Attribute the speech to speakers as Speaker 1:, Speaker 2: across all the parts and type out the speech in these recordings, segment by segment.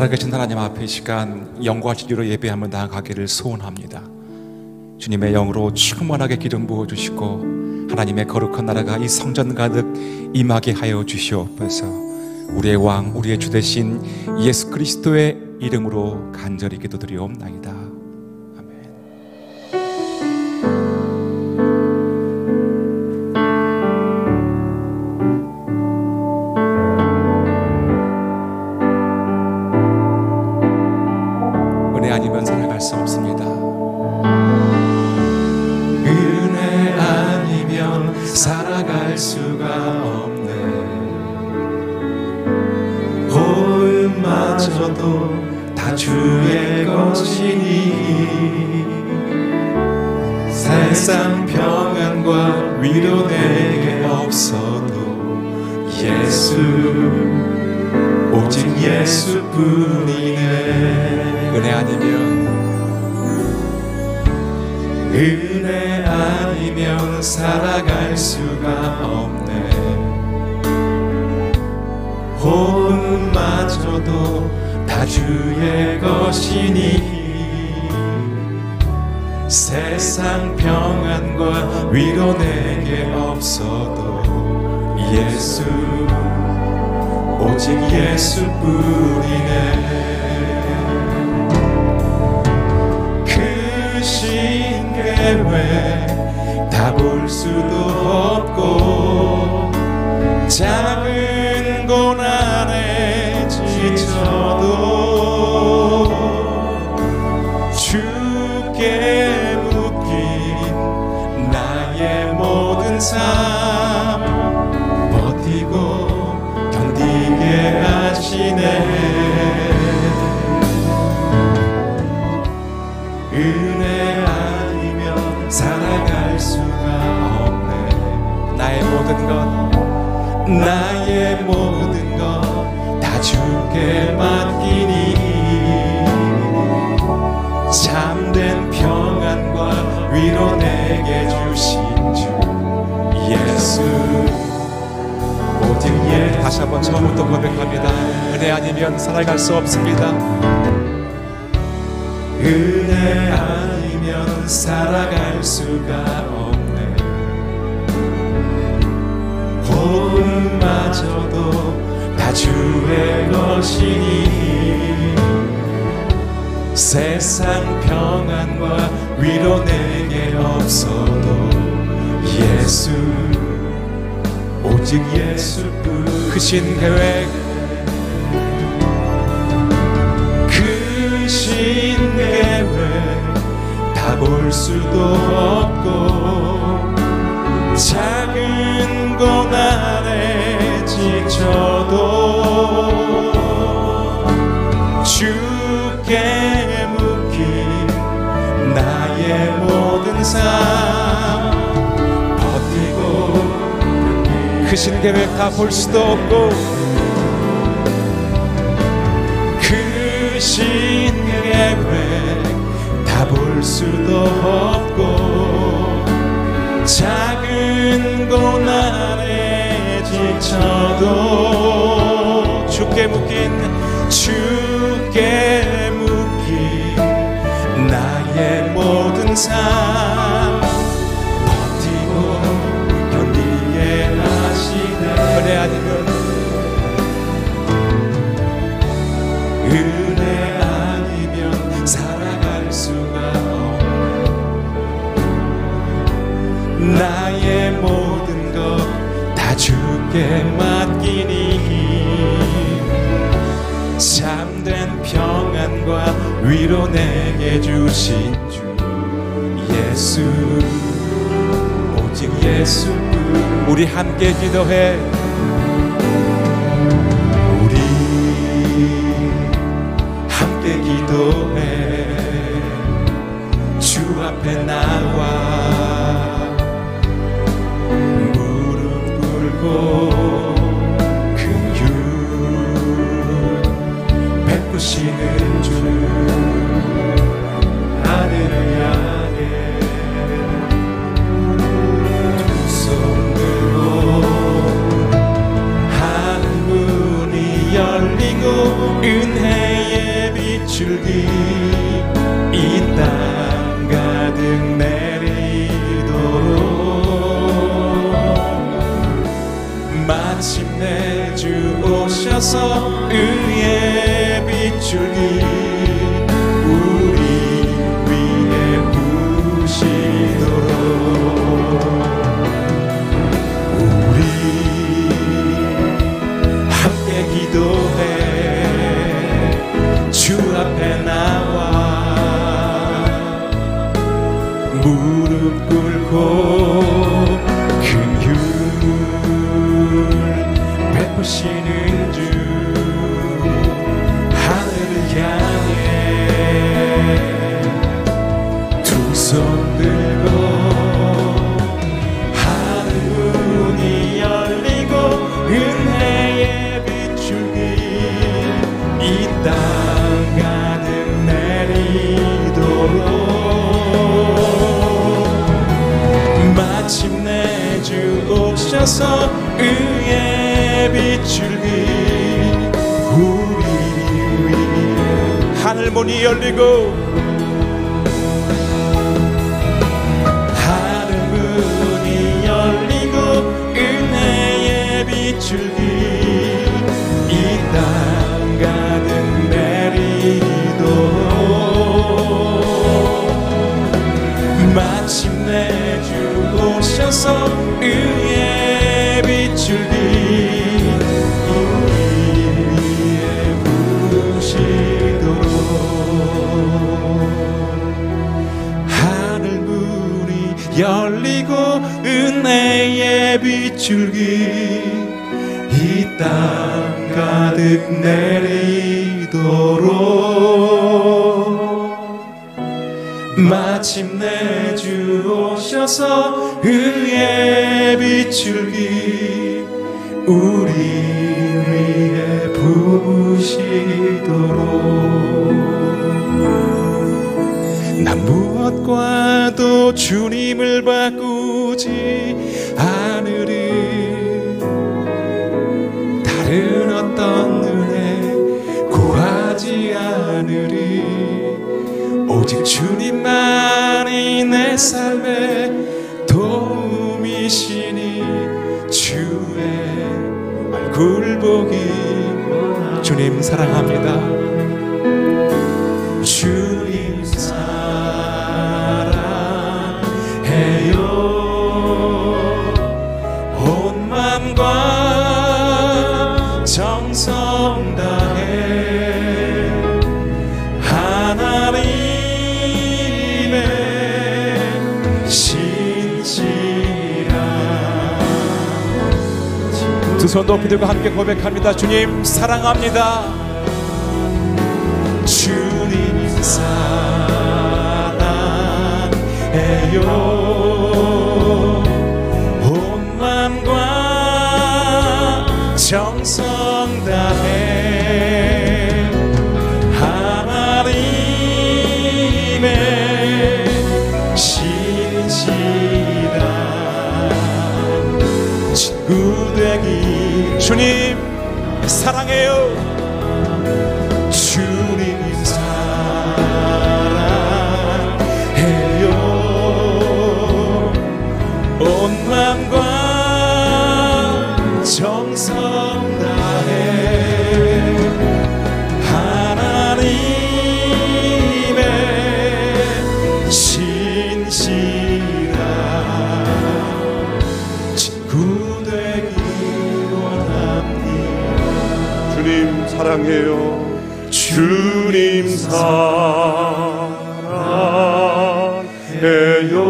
Speaker 1: 살아계신 하나님 앞에 이 시간 영광하신 주로 예배 한번 나아가기를 소원합니다. 주님의 영으로 충만하게 기름 부어주시고 하나님의 거룩한 나라가 이 성전 가득 임하게 하여 주시옵소서. 우리의 왕, 우리의 주 되신 예수 그리스도의 이름으로 간절히 기도드리옵나이다. 은혜 아니면 살아갈 수 없습니다.
Speaker 2: 은혜 아니면 살아갈 수가 없네. 호흡마저도 다 주의 것이니 세상 평안과 위로 내게 없어도 예수, 오직 예수뿐이네. 은혜 아니면 살아갈 수가 없네. 호흡마저도 다 주의 것이니 세상 평안과 위로 내게 없어도 예수, 오직 예수뿐이네. 크신 계획 다 볼 수도 없고 작은 고난에 지쳐도 주께 묶인 나의 모든 삶 버티고 견디게 하시네. 은혜 아니면 살아갈 수가 없네. 나의 모든 것 다 주께 맡기니 참된 평안과 위로 내게 주신 주 예수, 오직 예수.
Speaker 1: 다시 한번 처음부터 고백합니다. 은혜 아니면 살아갈 수 없습니다.
Speaker 2: 은혜 아니면 살아갈 수가 없네. 호흡마저도 다 주의 것이니 세상 평안과 위로 내게 없어도 예수, 오직 예수뿐.
Speaker 1: 크신 계획,
Speaker 2: 크신 계획 다 볼 수도 없고 작은 고난에 지쳐도 주께 묶인 나의 모든 삶 버티고
Speaker 1: 크신 계획 다 볼 수도 없고
Speaker 2: 크신 계획 다 볼 수도 없고 작은 고난에 지쳐도 주께 묶인 나의 모든 삶 버티고 견디게 하시네. 은혜 아니면 살아갈 수가 없네. 나의 모든 것 다 주께 맡기니 참된 평안과 위로 내게 주신 주 예수, 오직 예수뿐.
Speaker 1: 우리 함께 기도해.
Speaker 2: 우리 함께 기도해. 주 앞에 나와 무릎 꿇고 긍휼 베푸시는 주 하늘을 향해 두 손 들고 하늘 문이 열리고 은혜의 이 땅 가득 내리도록 마침내 주 오셔서 의의 빗줄기 우리 위에 부시도록 우리 함께 기도해 주 앞에 나와 무릎 꿇고 긍휼 베푸시는 주 하늘을 향해 두 손 들고 하늘 문이 열리고 은혜의 빗줄기 이 땅 가득 내리도록 마침내 주 오셔서 의의 빗줄기 우리 위에 하늘 문이 열리고 하늘 문이 열리고 은혜의 빗줄기 이 땅 가득 내리도록 마침내 주 오셔서 의의 빗줄기 우리 위에 부시도록 하늘 문이 열리고 은혜의 빗줄기 이 땅 가득 내리도록 마침내 주 오셔서 의의 빗줄기 우리 위에 부으시도록 난 무엇과도 주님을 바꾸지 않으리 다른 어떤 은혜 구하지 않으리 오직 주님만이 내 삶의 도움이시니 주의 얼굴 보기 주님 사랑합니다 주님 사랑해요 온 맘과 정성 다해 하나님의 신지라
Speaker 1: 두 손 높이 들고 함께 고백합니다. 주님 사랑합니다.
Speaker 2: 주님 사랑해요 온 맘과 정성 다해 하나님의 신실한 친구 되기 주님 사랑해요 주님 사랑해요 온 맘과 정성 다해 하나님의 신실한 친구 되기 원합니다
Speaker 3: 주님 사랑해요 주님 사랑해요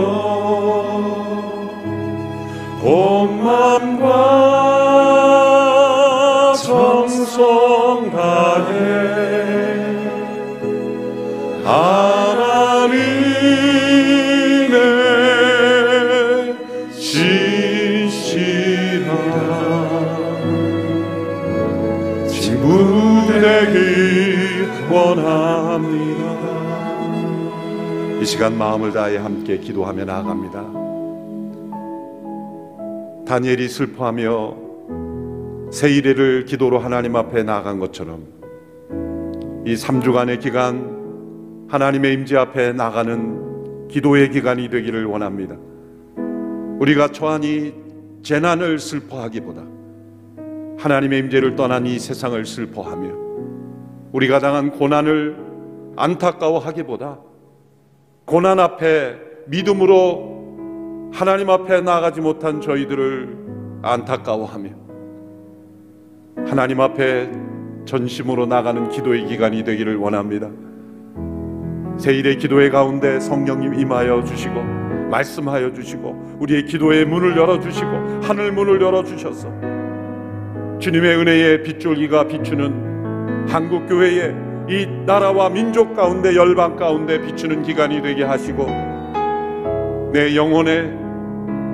Speaker 3: 온 맘과 정성 다해 하나님의 신실한 친구 되기 원합니다. 이 시간 마음을 다해 함께 기도하며 나아갑니다. 다니엘이 슬퍼하며 새 이래를 기도로 하나님 앞에 나아간 것처럼 이 3주간의 기간 하나님의 임재 앞에 나가는 기도의 기간이 되기를 원합니다. 우리가 처한 이 재난을 슬퍼하기보다 하나님의 임재를 떠난 이 세상을 슬퍼하며 우리가 당한 고난을 안타까워하기보다 고난 앞에 믿음으로 하나님 앞에 나가지 못한 저희들을 안타까워하며 하나님 앞에 전심으로 나가는 기도의 기간이 되기를 원합니다. 새일의 기도의 가운데 성령님 임하여 주시고 말씀하여 주시고 우리의 기도의 문을 열어주시고 하늘 문을 열어주셔서 주님의 은혜의 빗줄기가 비추는 한국교회의 이 나라와 민족 가운데 열방 가운데 비추는 기간이 되게 하시고 내 영혼에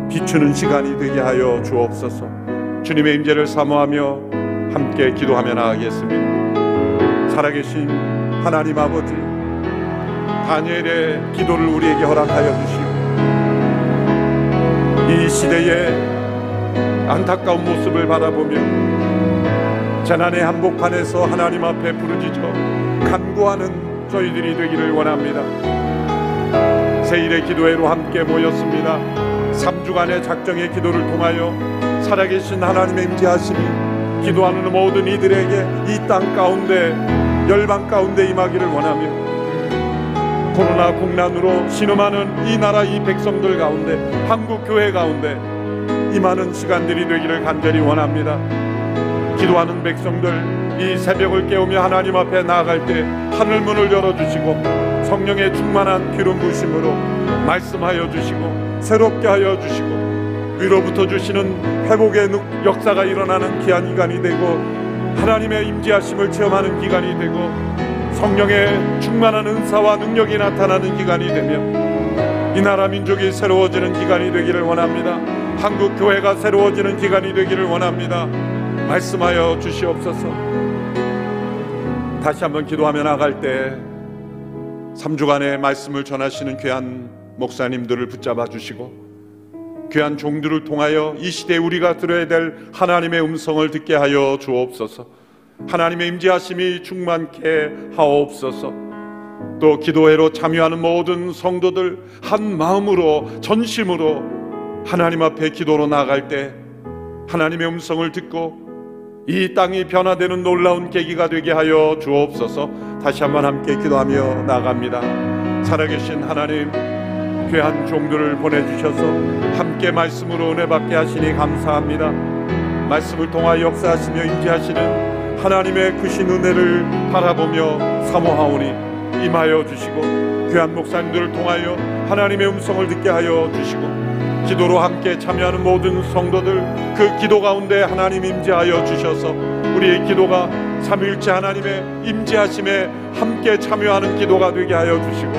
Speaker 3: 비추는 시간이 되게 하여 주옵소서. 주님의 임재를 사모하며 함께 기도하며 나가겠습니다. 살아계신 하나님 아버지, 다니엘의 기도를 우리에게 허락하여 주시고 이 시대의 안타까운 모습을 바라보며 재난의 한복판에서 하나님 앞에 부르짖어 간구하는 저희들이 되기를 원합니다. 새일의 기도회로 함께 모였습니다. 3주간의 작정의 기도를 통하여 살아계신 하나님의 임재하심이 기도하는 모든 이들에게 이 땅 가운데 열방 가운데 임하기를 원하며 코로나 국난으로 신음하는 이 나라 이 백성들 가운데 한국교회 가운데 임하는 시간들이 되기를 간절히 원합니다. 기도하는 백성들 이 새벽을 깨우며 하나님 앞에 나아갈 때 하늘문을 열어주시고 성령의 충만한 기름 부으심으로 말씀하여 주시고 새롭게 하여 주시고 위로부터 주시는 회복의 역사가 일어나는 귀한 기간이 되고 하나님의 임재하심을 체험하는 기간이 되고 성령의 충만한 은사와 능력이 나타나는 기간이 되며 이 나라 민족이 새로워지는 기간이 되기를 원합니다. 한국교회가 새로워지는 기간이 되기를 원합니다. 말씀하여 주시옵소서. 다시 한번 기도하며 나갈 때 3주간의 말씀을 전하시는 귀한 목사님들을 붙잡아 주시고 귀한 종들을 통하여 이 시대에 우리가 들어야 될 하나님의 음성을 듣게 하여 주옵소서. 하나님의 임재하심이 충만케 하옵소서. 또 기도회로 참여하는 모든 성도들 한 마음으로 전심으로 하나님 앞에 기도로 나아갈 때 하나님의 음성을 듣고 이 땅이 변화되는 놀라운 계기가 되게 하여 주옵소서. 다시 한번 함께 기도하며 나아갑니다. 살아계신 하나님, 귀한 종들을 보내주셔서 함께 말씀으로 은혜 받게 하시니 감사합니다. 말씀을 통하여 역사하시며 임재하시는 하나님의 크신 은혜를 바라보며 사모하오니 임하여 주시고 귀한 목사님들을 통하여 하나님의 음성을 듣게 하여 주시고 기도로 함께 참여하는 모든 성도들 그 기도 가운데 하나님 임재하여 주셔서 우리의 기도가 삼위일체 하나님의 임재하심에 함께 참여하는 기도가 되게 하여 주시고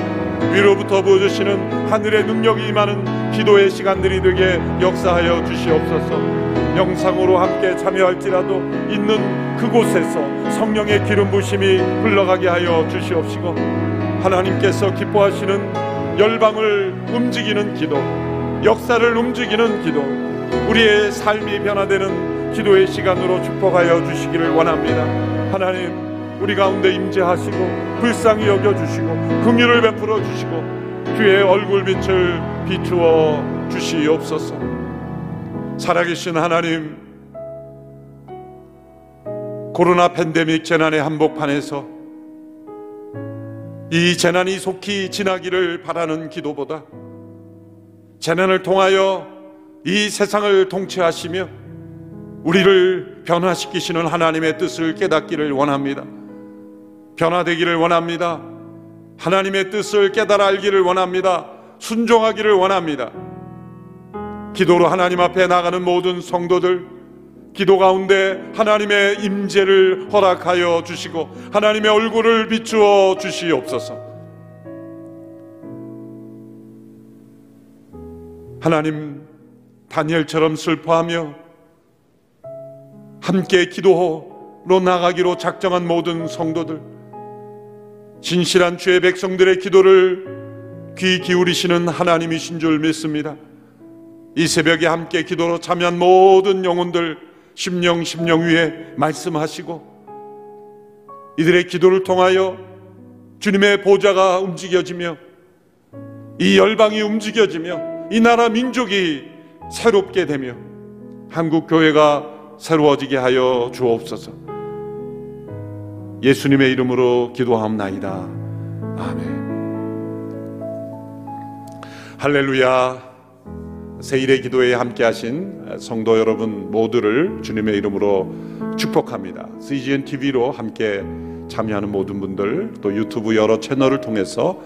Speaker 3: 위로부터 부어주시는 하늘의 능력이 임하는 기도의 시간들이 되게 역사하여 주시옵소서. 영상으로 함께 참여할지라도 있는 그곳에서 성령의 기름 부심이 흘러가게 하여 주시옵시고 하나님께서 기뻐하시는 열방을 움직이는 기도, 역사를 움직이는 기도, 우리의 삶이 변화되는 기도의 시간으로 축복하여 주시기를 원합니다. 하나님, 우리 가운데 임재하시고 불쌍히 여겨주시고 긍휼을 베풀어 주시고 주의 얼굴빛을 비추어 주시옵소서. 살아계신 하나님, 코로나 팬데믹 재난의 한복판에서 이 재난이 속히 지나기를 바라는 기도보다 재난을 통하여 이 세상을 통치하시며 우리를 변화시키시는 하나님의 뜻을 깨닫기를 원합니다. 변화되기를 원합니다. 하나님의 뜻을 깨달아 알기를 원합니다. 순종하기를 원합니다. 기도로 하나님 앞에 나가는 모든 성도들 기도 가운데 하나님의 임재를 허락하여 주시고 하나님의 얼굴을 비추어 주시옵소서. 하나님, 다니엘처럼 슬퍼하며 함께 기도로 나가기로 작정한 모든 성도들, 진실한 주의 백성들의 기도를 귀 기울이시는 하나님이신 줄 믿습니다. 이 새벽에 함께 기도로 참여한 모든 영혼들 심령 위에 말씀하시고 이들의 기도를 통하여 주님의 보좌가 움직여지며 이 열방이 움직여지며 이 나라 민족이 새롭게 되며 한국 교회가 새로워지게 하여 주옵소서. 예수님의 이름으로 기도하옵나이다. 아멘. 할렐루야. 세일의 기도에 함께하신 성도 여러분 모두를 주님의 이름으로 축복합니다. CGN TV로 함께 참여하는 모든 분들, 또 유튜브 여러 채널을 통해서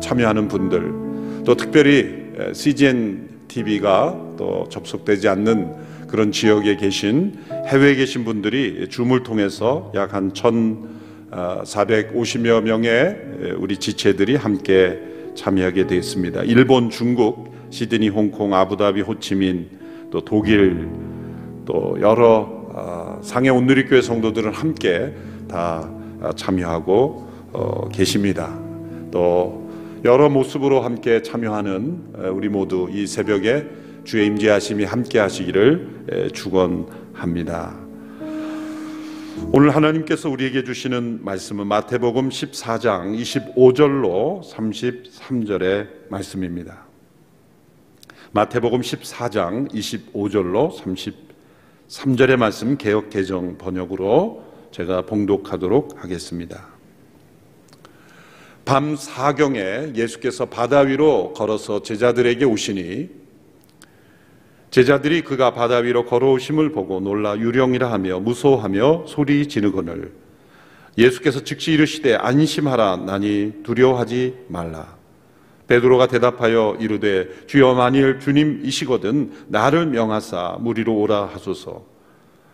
Speaker 3: 참여하는 분들, 또 특별히 CGN TV가 또 접속되지 않는 그런 지역에 계신 해외에 계신 분들이 줌을 통해서 약 한 1,450여 명의 우리 지체들이 함께 참여하게 되었습니다. 일본, 중국, 시드니, 홍콩, 아부다비, 호치민, 또 독일, 또 여러 상해 온누리교회 성도들은 함께 다 참여하고 계십니다. 또 여러 모습으로 함께 참여하는 우리 모두 이 새벽에 주의 임재하심이 함께 하시기를 축원합니다. 오늘 하나님께서 우리에게 주시는 말씀은 마태복음 14장 25절로 33절의 말씀입니다. 마태복음 14장 25절로 33절의 말씀 개역 개정 번역으로 제가 봉독하도록 하겠습니다. 밤 사경에 예수께서 바다 위로 걸어서 제자들에게 오시니 제자들이 그가 바다 위로 걸어오심을 보고 놀라 유령이라 하며 무서워하며 소리 지르거늘 예수께서 즉시 이르시되 안심하라 나니 두려워하지 말라. 베드로가 대답하여 이르되 주여 만일 주님이시거든 나를 명하사 무리로 오라 하소서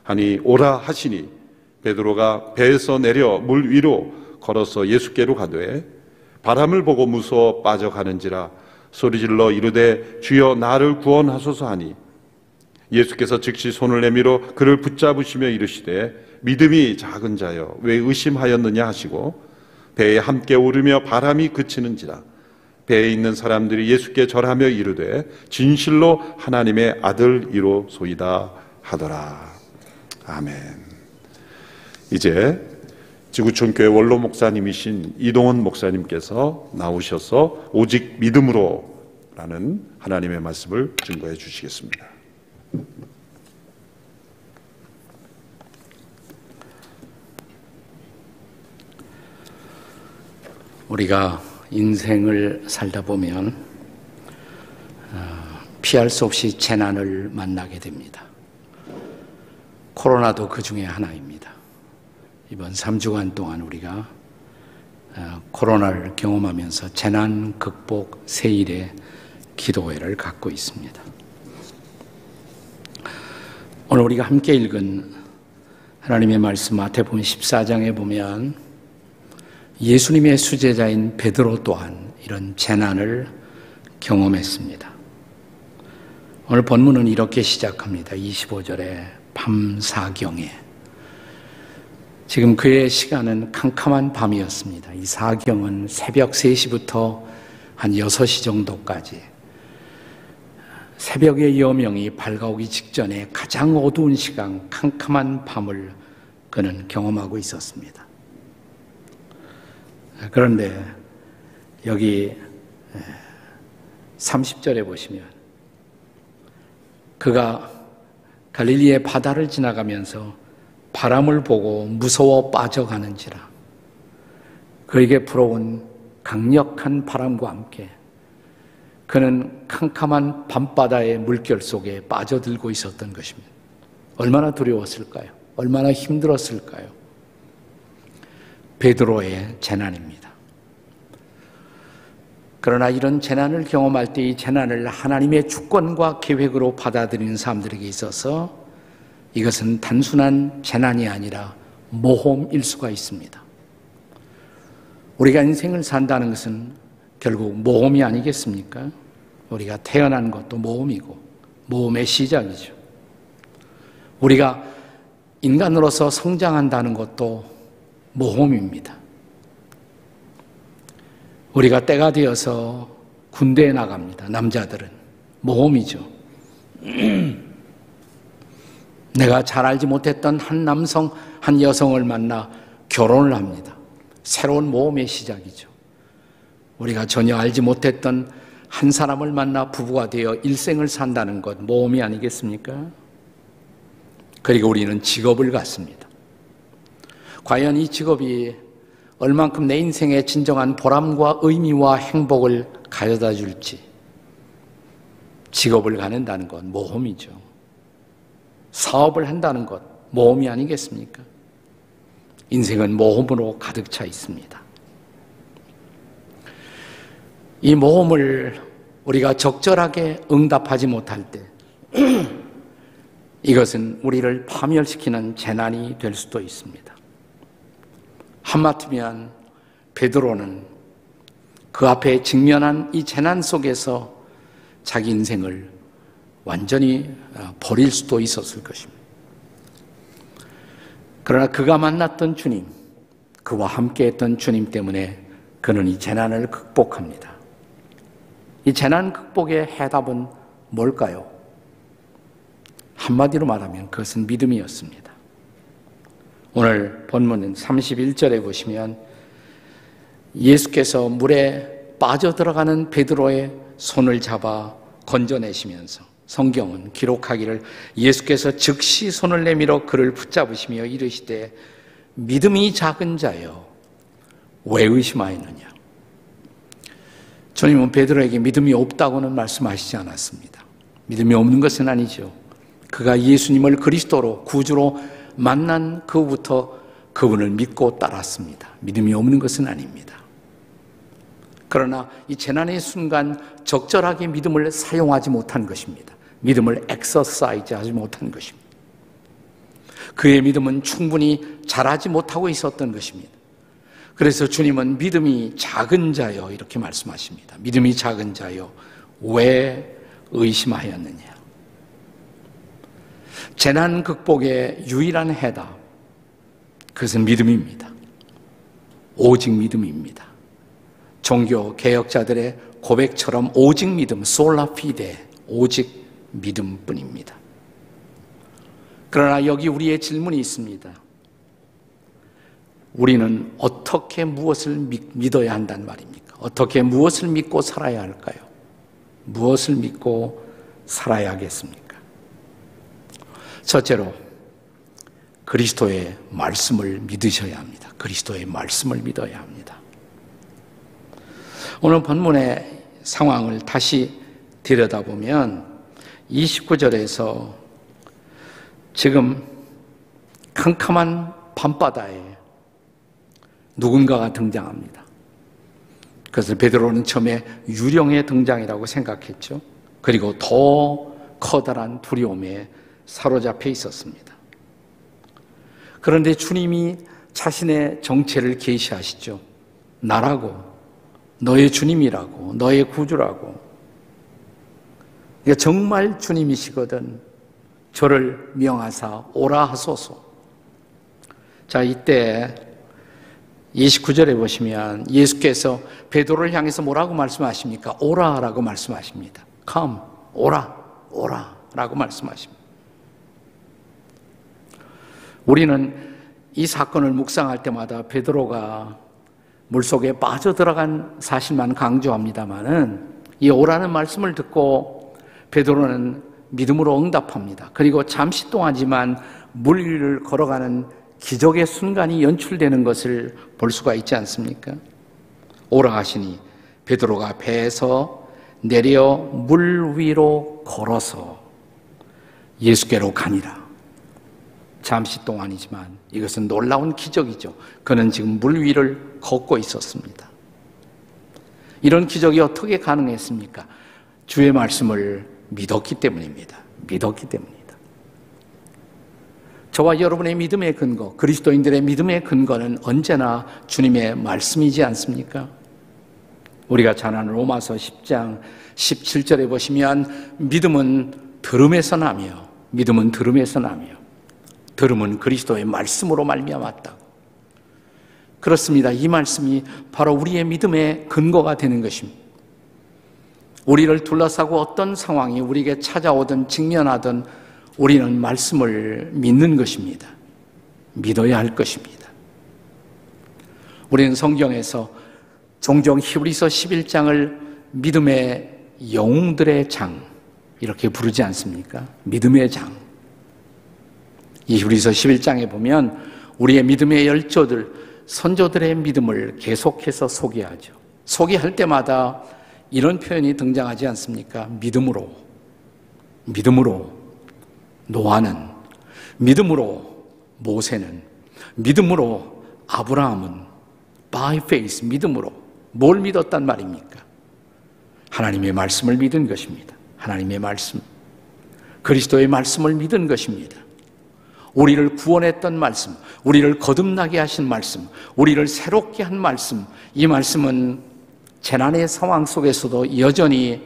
Speaker 3: 하니 오라 하시니 베드로가 배에서 내려 물 위로 걸어서 예수께로 가되 바람을 보고 무서워 빠져가는지라 소리질러 이르되 주여 나를 구원하소서 하니 예수께서 즉시 손을 내밀어 그를 붙잡으시며 이르시되 믿음이 작은 자여 왜 의심하였느냐 하시고 배에 함께 오르며 바람이 그치는지라 배에 있는 사람들이 예수께 절하며 이르되 진실로 하나님의 아들이로소이다 하더라. 아멘. 이제 지구촌교회 원로 목사님이신 이동원 목사님께서 나오셔서 오직 믿음으로 라는 하나님의 말씀을 증거해 주시겠습니다.
Speaker 4: 우리가 인생을 살다 보면 피할 수 없이 재난을 만나게 됩니다. 코로나도 그 중에 하나입니다. 이번 3주간 동안 우리가 코로나를 경험하면서 재난 극복 세일의 기도회를 갖고 있습니다. 오늘 우리가 함께 읽은 하나님의 말씀 마태복음 14장에 보면 예수님의 수제자인 베드로 또한 이런 재난을 경험했습니다. 오늘 본문은 이렇게 시작합니다. 25절에 밤 사경에 지금 그의 시간은 캄캄한 밤이었습니다. 이 사경은 새벽 3시부터 한 6시 정도까지 새벽의 여명이 밝아오기 직전에 가장 어두운 시간 캄캄한 밤을 그는 경험하고 있었습니다. 그런데 여기 30절에 보시면 그가 갈릴리의 바다를 지나가면서 바람을 보고 무서워 빠져가는지라 그에게 불어온 강력한 바람과 함께 그는 캄캄한 밤바다의 물결 속에 빠져들고 있었던 것입니다. 얼마나 두려웠을까요? 얼마나 힘들었을까요? 베드로의 재난입니다. 그러나 이런 재난을 경험할 때 이 재난을 하나님의 주권과 계획으로 받아들이는 사람들에게 있어서 이것은 단순한 재난이 아니라 모험일 수가 있습니다. 우리가 인생을 산다는 것은 결국 모험이 아니겠습니까? 우리가 태어난 것도 모험이고 모험의 시작이죠. 우리가 인간으로서 성장한다는 것도 모험입니다. 우리가 때가 되어서 군대에 나갑니다. 남자들은 모험이죠. 내가 잘 알지 못했던 한 남성, 한 여성을 만나 결혼을 합니다. 새로운 모험의 시작이죠. 우리가 전혀 알지 못했던 한 사람을 만나 부부가 되어 일생을 산다는 것, 모험이 아니겠습니까? 그리고 우리는 직업을 갖습니다. 과연 이 직업이 얼만큼 내 인생의 진정한 보람과 의미와 행복을 가져다 줄지. 직업을 갖는다는 것, 모험이죠. 사업을 한다는 것, 모험이 아니겠습니까? 인생은 모험으로 가득 차 있습니다. 이 모험을 우리가 적절하게 응답하지 못할 때 이것은 우리를 파멸시키는 재난이 될 수도 있습니다. 한마디면 베드로는 그 앞에 직면한 이 재난 속에서 자기 인생을 완전히 버릴 수도 있었을 것입니다. 그러나 그가 만났던 주님, 그와 함께했던 주님 때문에 그는 이 재난을 극복합니다. 이 재난 극복의 해답은 뭘까요? 한마디로 말하면 그것은 믿음이었습니다. 오늘 본문은 31절에 보시면 예수께서 물에 빠져들어가는 베드로의 손을 잡아 건져내시면서 성경은 기록하기를 예수께서 즉시 손을 내밀어 그를 붙잡으시며 이르시되 믿음이 작은 자여 왜 의심하였느냐. 주님은 베드로에게 믿음이 없다고는 말씀하시지 않았습니다. 믿음이 없는 것은 아니죠. 그가 예수님을 그리스도로 구주로 만난 그 후부터 그분을 믿고 따랐습니다. 믿음이 없는 것은 아닙니다. 그러나 이 재난의 순간 적절하게 믿음을 사용하지 못한 것입니다. 믿음을 엑서사이즈하지 못한 것입니다. 그의 믿음은 충분히 자라지 못하고 있었던 것입니다. 그래서 주님은 믿음이 작은 자여 이렇게 말씀하십니다. 믿음이 작은 자여 왜 의심하였느냐. 재난 극복의 유일한 해답, 그것은 믿음입니다. 오직 믿음입니다. 종교 개혁자들의 고백처럼 오직 믿음, 솔라 피데, 오직 믿음뿐입니다. 그러나 여기 우리의 질문이 있습니다. 우리는 어떻게 무엇을 믿어야 한단 말입니까? 어떻게 무엇을 믿고 살아야 할까요? 무엇을 믿고 살아야 하겠습니까? 첫째로 그리스도의 말씀을 믿으셔야 합니다. 그리스도의 말씀을 믿어야 합니다. 오늘 본문의 상황을 다시 들여다보면 29절에서 지금 캄캄한 밤바다에 누군가가 등장합니다. 그것을 베드로는 처음에 유령의 등장이라고 생각했죠. 그리고 더 커다란 두려움에 사로잡혀 있었습니다. 그런데 주님이 자신의 정체를 계시하시죠. 나라고, 너의 주님이라고, 너의 구주라고. 그러니까 정말 주님이시거든 저를 명하사 오라 하소서. 자, 이때 29절에 보시면 예수께서 베드로를 향해서 뭐라고 말씀하십니까? 오라라고 말씀하십니다. Come, 오라라고 말씀하십니다. 우리는 이 사건을 묵상할 때마다 베드로가 물속에 빠져들어간 사실만 강조합니다마는 이 오라는 말씀을 듣고 베드로는 믿음으로 응답합니다. 그리고 잠시 동안이지만 물 위를 걸어가는 기적의 순간이 연출되는 것을 볼 수가 있지 않습니까? 오라 하시니 베드로가 배에서 내려 물 위로 걸어서 예수께로 가니라. 잠시 동안이지만 이것은 놀라운 기적이죠. 그는 지금 물 위를 걷고 있었습니다. 이런 기적이 어떻게 가능했습니까? 주의 말씀을 믿었기 때문입니다. 믿었기 때문입니다. 저와 여러분의 믿음의 근거, 그리스도인들의 믿음의 근거는 언제나 주님의 말씀이지 않습니까? 우리가 잘 아는 로마서 10장 17절에 보시면 믿음은 들음에서 나며 믿음은 들음에서 나며 들음은 그리스도의 말씀으로 말미암았다고. 그렇습니다. 이 말씀이 바로 우리의 믿음의 근거가 되는 것입니다. 우리를 둘러싸고 어떤 상황이 우리에게 찾아오든 직면하든 우리는 말씀을 믿는 것입니다. 믿어야 할 것입니다. 우리는 성경에서 종종 히브리서 11장을 믿음의 영웅들의 장 이렇게 부르지 않습니까? 믿음의 장. 이 히브리서 11장에 보면 우리의 믿음의 열조들, 선조들의 믿음을 계속해서 소개하죠. 소개할 때마다 이런 표현이 등장하지 않습니까? 믿음으로 노아는, 믿음으로 모세는, 믿음으로 아브라함은, by faith, 믿음으로 뭘 믿었단 말입니까? 하나님의 말씀을 믿은 것입니다. 하나님의 말씀, 그리스도의 말씀을 믿은 것입니다. 우리를 구원했던 말씀, 우리를 거듭나게 하신 말씀, 우리를 새롭게 한 말씀, 이 말씀은 재난의 상황 속에서도 여전히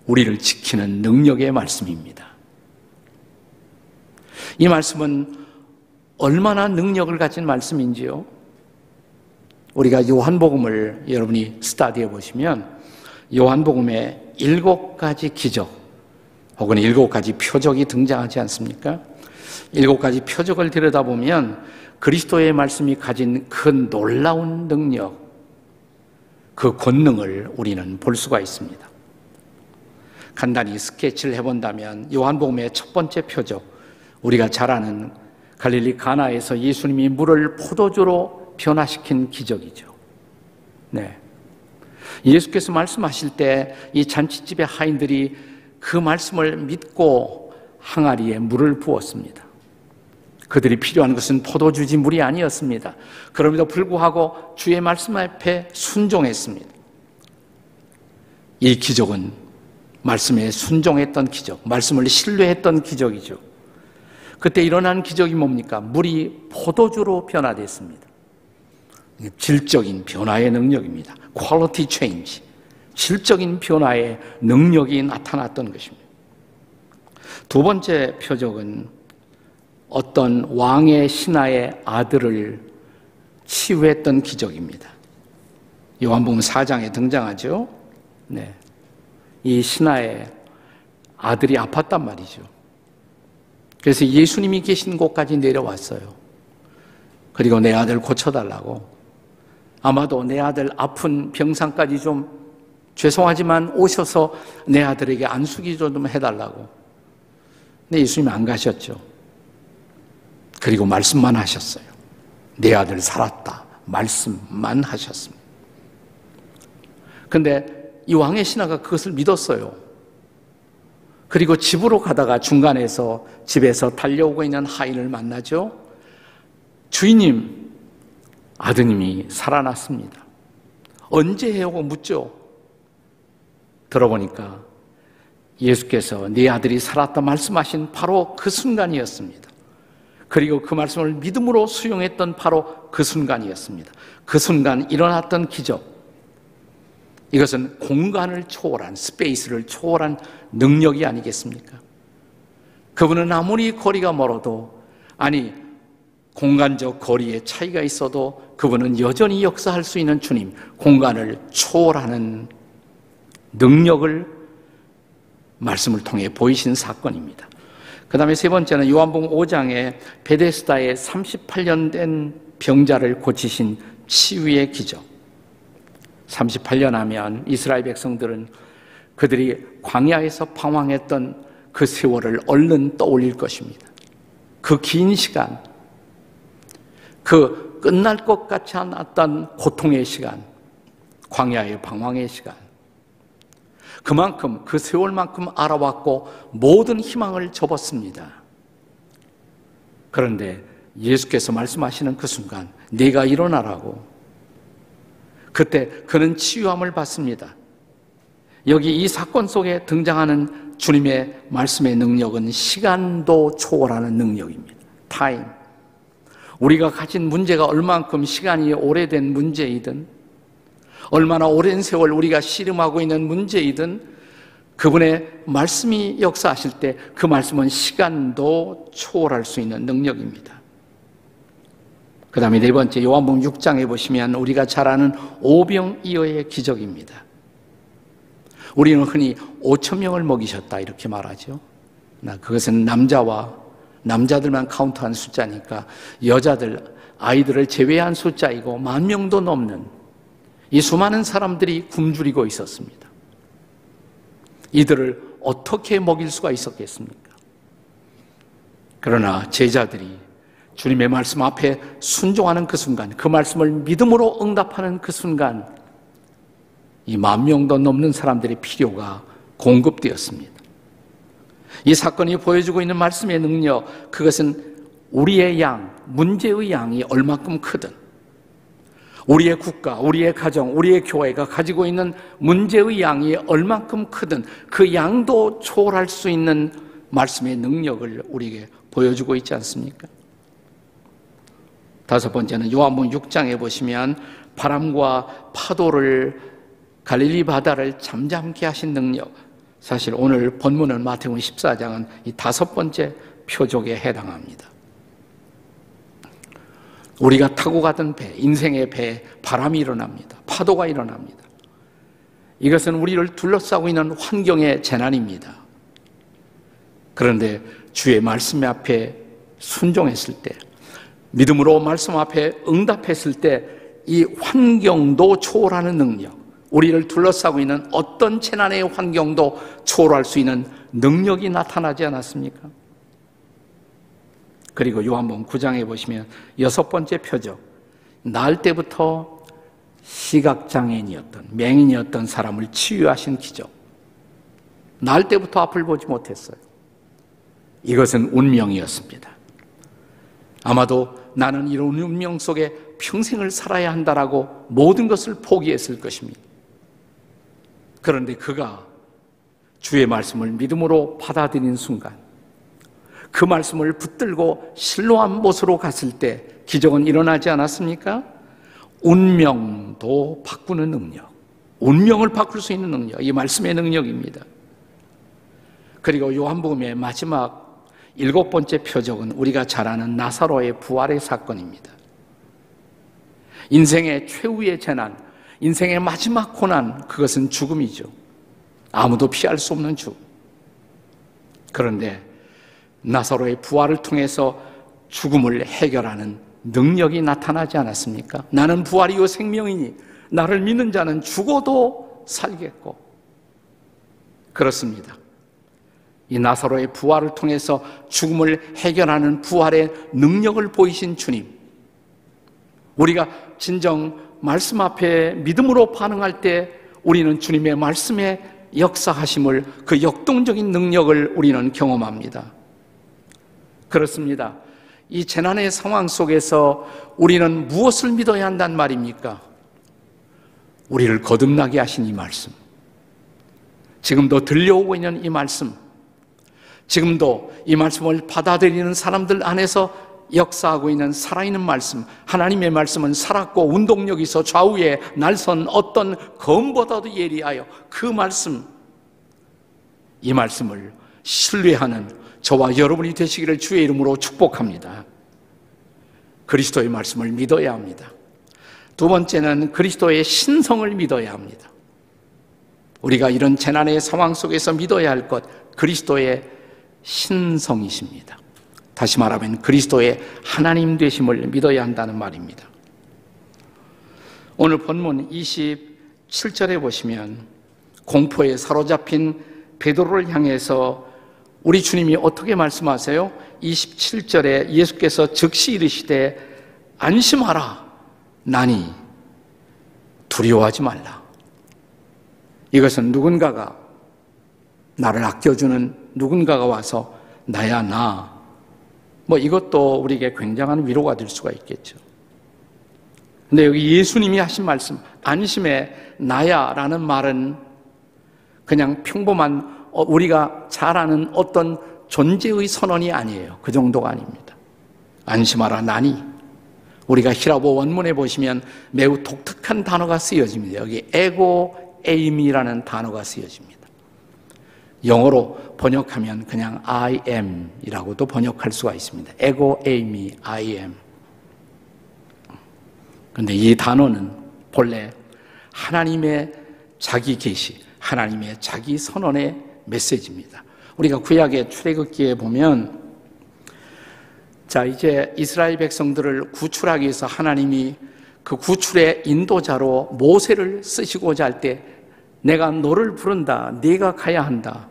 Speaker 4: 우리를 지키는 능력의 말씀입니다. 이 말씀은 얼마나 능력을 가진 말씀인지요? 우리가 요한복음을 여러분이 스터디해 보시면 요한복음에 7가지 기적 혹은 7가지 표적이 등장하지 않습니까? 7가지 표적을 들여다보면 그리스도의 말씀이 가진 그 놀라운 능력, 그 권능을 우리는 볼 수가 있습니다. 간단히 스케치를 해본다면 요한복음의 첫 번째 표적, 우리가 잘 아는 갈릴리 가나에서 예수님이 물을 포도주로 변화시킨 기적이죠. 네. 예수께서 말씀하실 때 이 잔치집의 하인들이 그 말씀을 믿고 항아리에 물을 부었습니다. 그들이 필요한 것은 포도주지 물이 아니었습니다. 그럼에도 불구하고 주의 말씀 앞에 순종했습니다. 이 기적은 말씀에 순종했던 기적, 말씀을 신뢰했던 기적이죠. 그때 일어난 기적이 뭡니까? 물이 포도주로 변화됐습니다. 질적인 변화의 능력입니다. Quality change, 질적인 변화의 능력이 나타났던 것입니다. 두 번째 표적은 어떤 왕의 신하의 아들을 치유했던 기적입니다. 요한복음 4장에 등장하죠. 네. 이 신하의 아들이 아팠단 말이죠. 그래서 예수님이 계신 곳까지 내려왔어요. 그리고 내 아들 고쳐달라고. 아마도 내 아들 아픈 병상까지 좀 죄송하지만 오셔서 내 아들에게 안수기 좀 해달라고. 근데 예수님이 안 가셨죠. 그리고 말씀만 하셨어요. 내 아들 살았다. 말씀만 하셨습니다. 근데 이 왕의 신하가 그것을 믿었어요. 그리고 집으로 가다가 중간에서 집에서 달려오고 있는 하인을 만나죠. 주인님, 아드님이 살아났습니다. 언제 해오고 묻죠. 들어보니까 예수께서 네 아들이 살았다 말씀하신 바로 그 순간이었습니다. 그리고 그 말씀을 믿음으로 수용했던 바로 그 순간이었습니다. 그 순간 일어났던 기적, 이것은 공간을 초월한, 스페이스를 초월한 능력이 아니겠습니까? 그분은 아무리 거리가 멀어도, 아니 공간적 거리에 차이가 있어도 그분은 여전히 역사할 수 있는 주님, 공간을 초월하는 능력을 말씀을 통해 보이신 사건입니다. 그 다음에 세 번째는 요한복음 5장에 베데스다에 38년 된 병자를 고치신 치유의 기적. 38년 하면 이스라엘 백성들은 그들이 광야에서 방황했던 그 세월을 얼른 떠올릴 것입니다. 그 긴 시간, 그 끝날 것 같지 않았던 고통의 시간, 광야의 방황의 시간, 그만큼 그 세월만큼 알아왔고 모든 희망을 접었습니다. 그런데 예수께서 말씀하시는 그 순간 네가 일어나라고, 그때 그는 치유함을 받습니다. 여기 이 사건 속에 등장하는 주님의 말씀의 능력은 시간도 초월하는 능력입니다. 타임. 우리가 가진 문제가 얼만큼 시간이 오래된 문제이든, 얼마나 오랜 세월 우리가 씨름하고 있는 문제이든, 그분의 말씀이 역사하실 때 그 말씀은 시간도 초월할 수 있는 능력입니다. 그 다음에 네 번째, 요한복음 6장에 보시면 우리가 잘 아는 오병이어의 기적입니다. 우리는 흔히 5,000명을 먹이셨다 이렇게 말하죠. 그것은 남자와 남자들만 카운트한 숫자니까 여자들, 아이들을 제외한 숫자이고 10,000명도 넘는 이 수많은 사람들이 굶주리고 있었습니다. 이들을 어떻게 먹일 수가 있었겠습니까? 그러나 제자들이 주님의 말씀 앞에 순종하는 그 순간, 그 말씀을 믿음으로 응답하는 그 순간, 이 10,000명도 넘는 사람들의 필요가 공급되었습니다. 이 사건이 보여주고 있는 말씀의 능력, 그것은 우리의 양, 문제의 양이 얼마큼 크든, 우리의 국가, 우리의 가정, 우리의 교회가 가지고 있는 문제의 양이 얼만큼 크든 그 양도 초월할 수 있는 말씀의 능력을 우리에게 보여주고 있지 않습니까? 다섯 번째는 요한복음 6장에 보시면 바람과 파도를, 갈릴리 바다를 잠잠케 하신 능력. 사실 오늘 본문은 마태복음 14장은 이 다섯 번째 표적에 해당합니다. 우리가 타고 가던 배, 인생의 배에 바람이 일어납니다. 파도가 일어납니다. 이것은 우리를 둘러싸고 있는 환경의 재난입니다. 그런데 주의 말씀 앞에 순종했을 때, 믿음으로 말씀 앞에 응답했을 때 이 환경도 초월하는 능력, 우리를 둘러싸고 있는 어떤 재난의 환경도 초월할 수 있는 능력이 나타나지 않았습니까? 그리고 요한복음 9장에 보시면 여섯 번째 표적, 날 때부터 시각장애인이었던, 맹인이었던 사람을 치유하신 기적. 날 때부터 앞을 보지 못했어요. 이것은 운명이었습니다. 아마도 나는 이런 운명 속에 평생을 살아야 한다라고 모든 것을 포기했을 것입니다. 그런데 그가 주의 말씀을 믿음으로 받아들인 순간, 그 말씀을 붙들고 실로암 못으로 갔을 때 기적은 일어나지 않았습니까? 운명도 바꾸는 능력, 운명을 바꿀 수 있는 능력, 이 말씀의 능력입니다. 그리고 요한복음의 마지막 일곱 번째 표적은 우리가 잘 아는 나사로의 부활의 사건입니다. 인생의 최후의 재난, 인생의 마지막 고난, 그것은 죽음이죠. 아무도 피할 수 없는 죽음. 그런데 나사로의 부활을 통해서 죽음을 해결하는 능력이 나타나지 않았습니까? 나는 부활이요 생명이니 나를 믿는 자는 죽어도 살겠고. 그렇습니다. 이 나사로의 부활을 통해서 죽음을 해결하는 부활의 능력을 보이신 주님, 우리가 진정 말씀 앞에 믿음으로 반응할 때 우리는 주님의 말씀의 역사하심을, 그 역동적인 능력을 우리는 경험합니다. 그렇습니다. 이 재난의 상황 속에서 우리는 무엇을 믿어야 한단 말입니까? 우리를 거듭나게 하신 이 말씀, 지금도 들려오고 있는 이 말씀, 지금도 이 말씀을 받아들이는 사람들 안에서 역사하고 있는 살아있는 말씀, 하나님의 말씀은 살았고 운동력이 있어 좌우에 날선 어떤 검보다도 예리하여 그 말씀, 이 말씀을 신뢰하는 저와 여러분이 되시기를 주의 이름으로 축복합니다. 그리스도의 말씀을 믿어야 합니다. 두 번째는 그리스도의 신성을 믿어야 합니다. 우리가 이런 재난의 상황 속에서 믿어야 할 것, 그리스도의 신성이십니다. 다시 말하면 그리스도의 하나님 되심을 믿어야 한다는 말입니다. 오늘 본문 27절에 보시면 공포에 사로잡힌 베드로를 향해서 우리 주님이 어떻게 말씀하세요? 27절에 예수께서 즉시 이르시되 안심하라, 나니 두려워하지 말라. 이것은 누군가가, 나를 아껴주는 누군가가 와서 나야 나, 이것도 우리에게 굉장한 위로가 될 수가 있겠죠. 근데 여기 예수님이 하신 말씀, 안심의 나야 라는 말은 그냥 평범한 우리가 잘 아는 어떤 존재의 선언이 아니에요. 그 정도가 아닙니다. 안심하라, 나니. 우리가 히라보 원문에 보시면 매우 독특한 단어가 쓰여집니다. 여기 에고 에임이라는 단어가 쓰여집니다. 영어로 번역하면 그냥 I am 이라고도 번역할 수가 있습니다. 에고 에이미 I am. 그런데 이 단어는 본래 하나님의 자기 계시, 하나님의 자기 선언의 메시지입니다. 우리가 구약의 출애굽기에 보면 자, 이제 이스라엘 백성들을 구출하기 위해서 하나님이 그 구출의 인도자로 모세를 쓰시고자 할 때 내가 너를 부른다. 네가 가야 한다.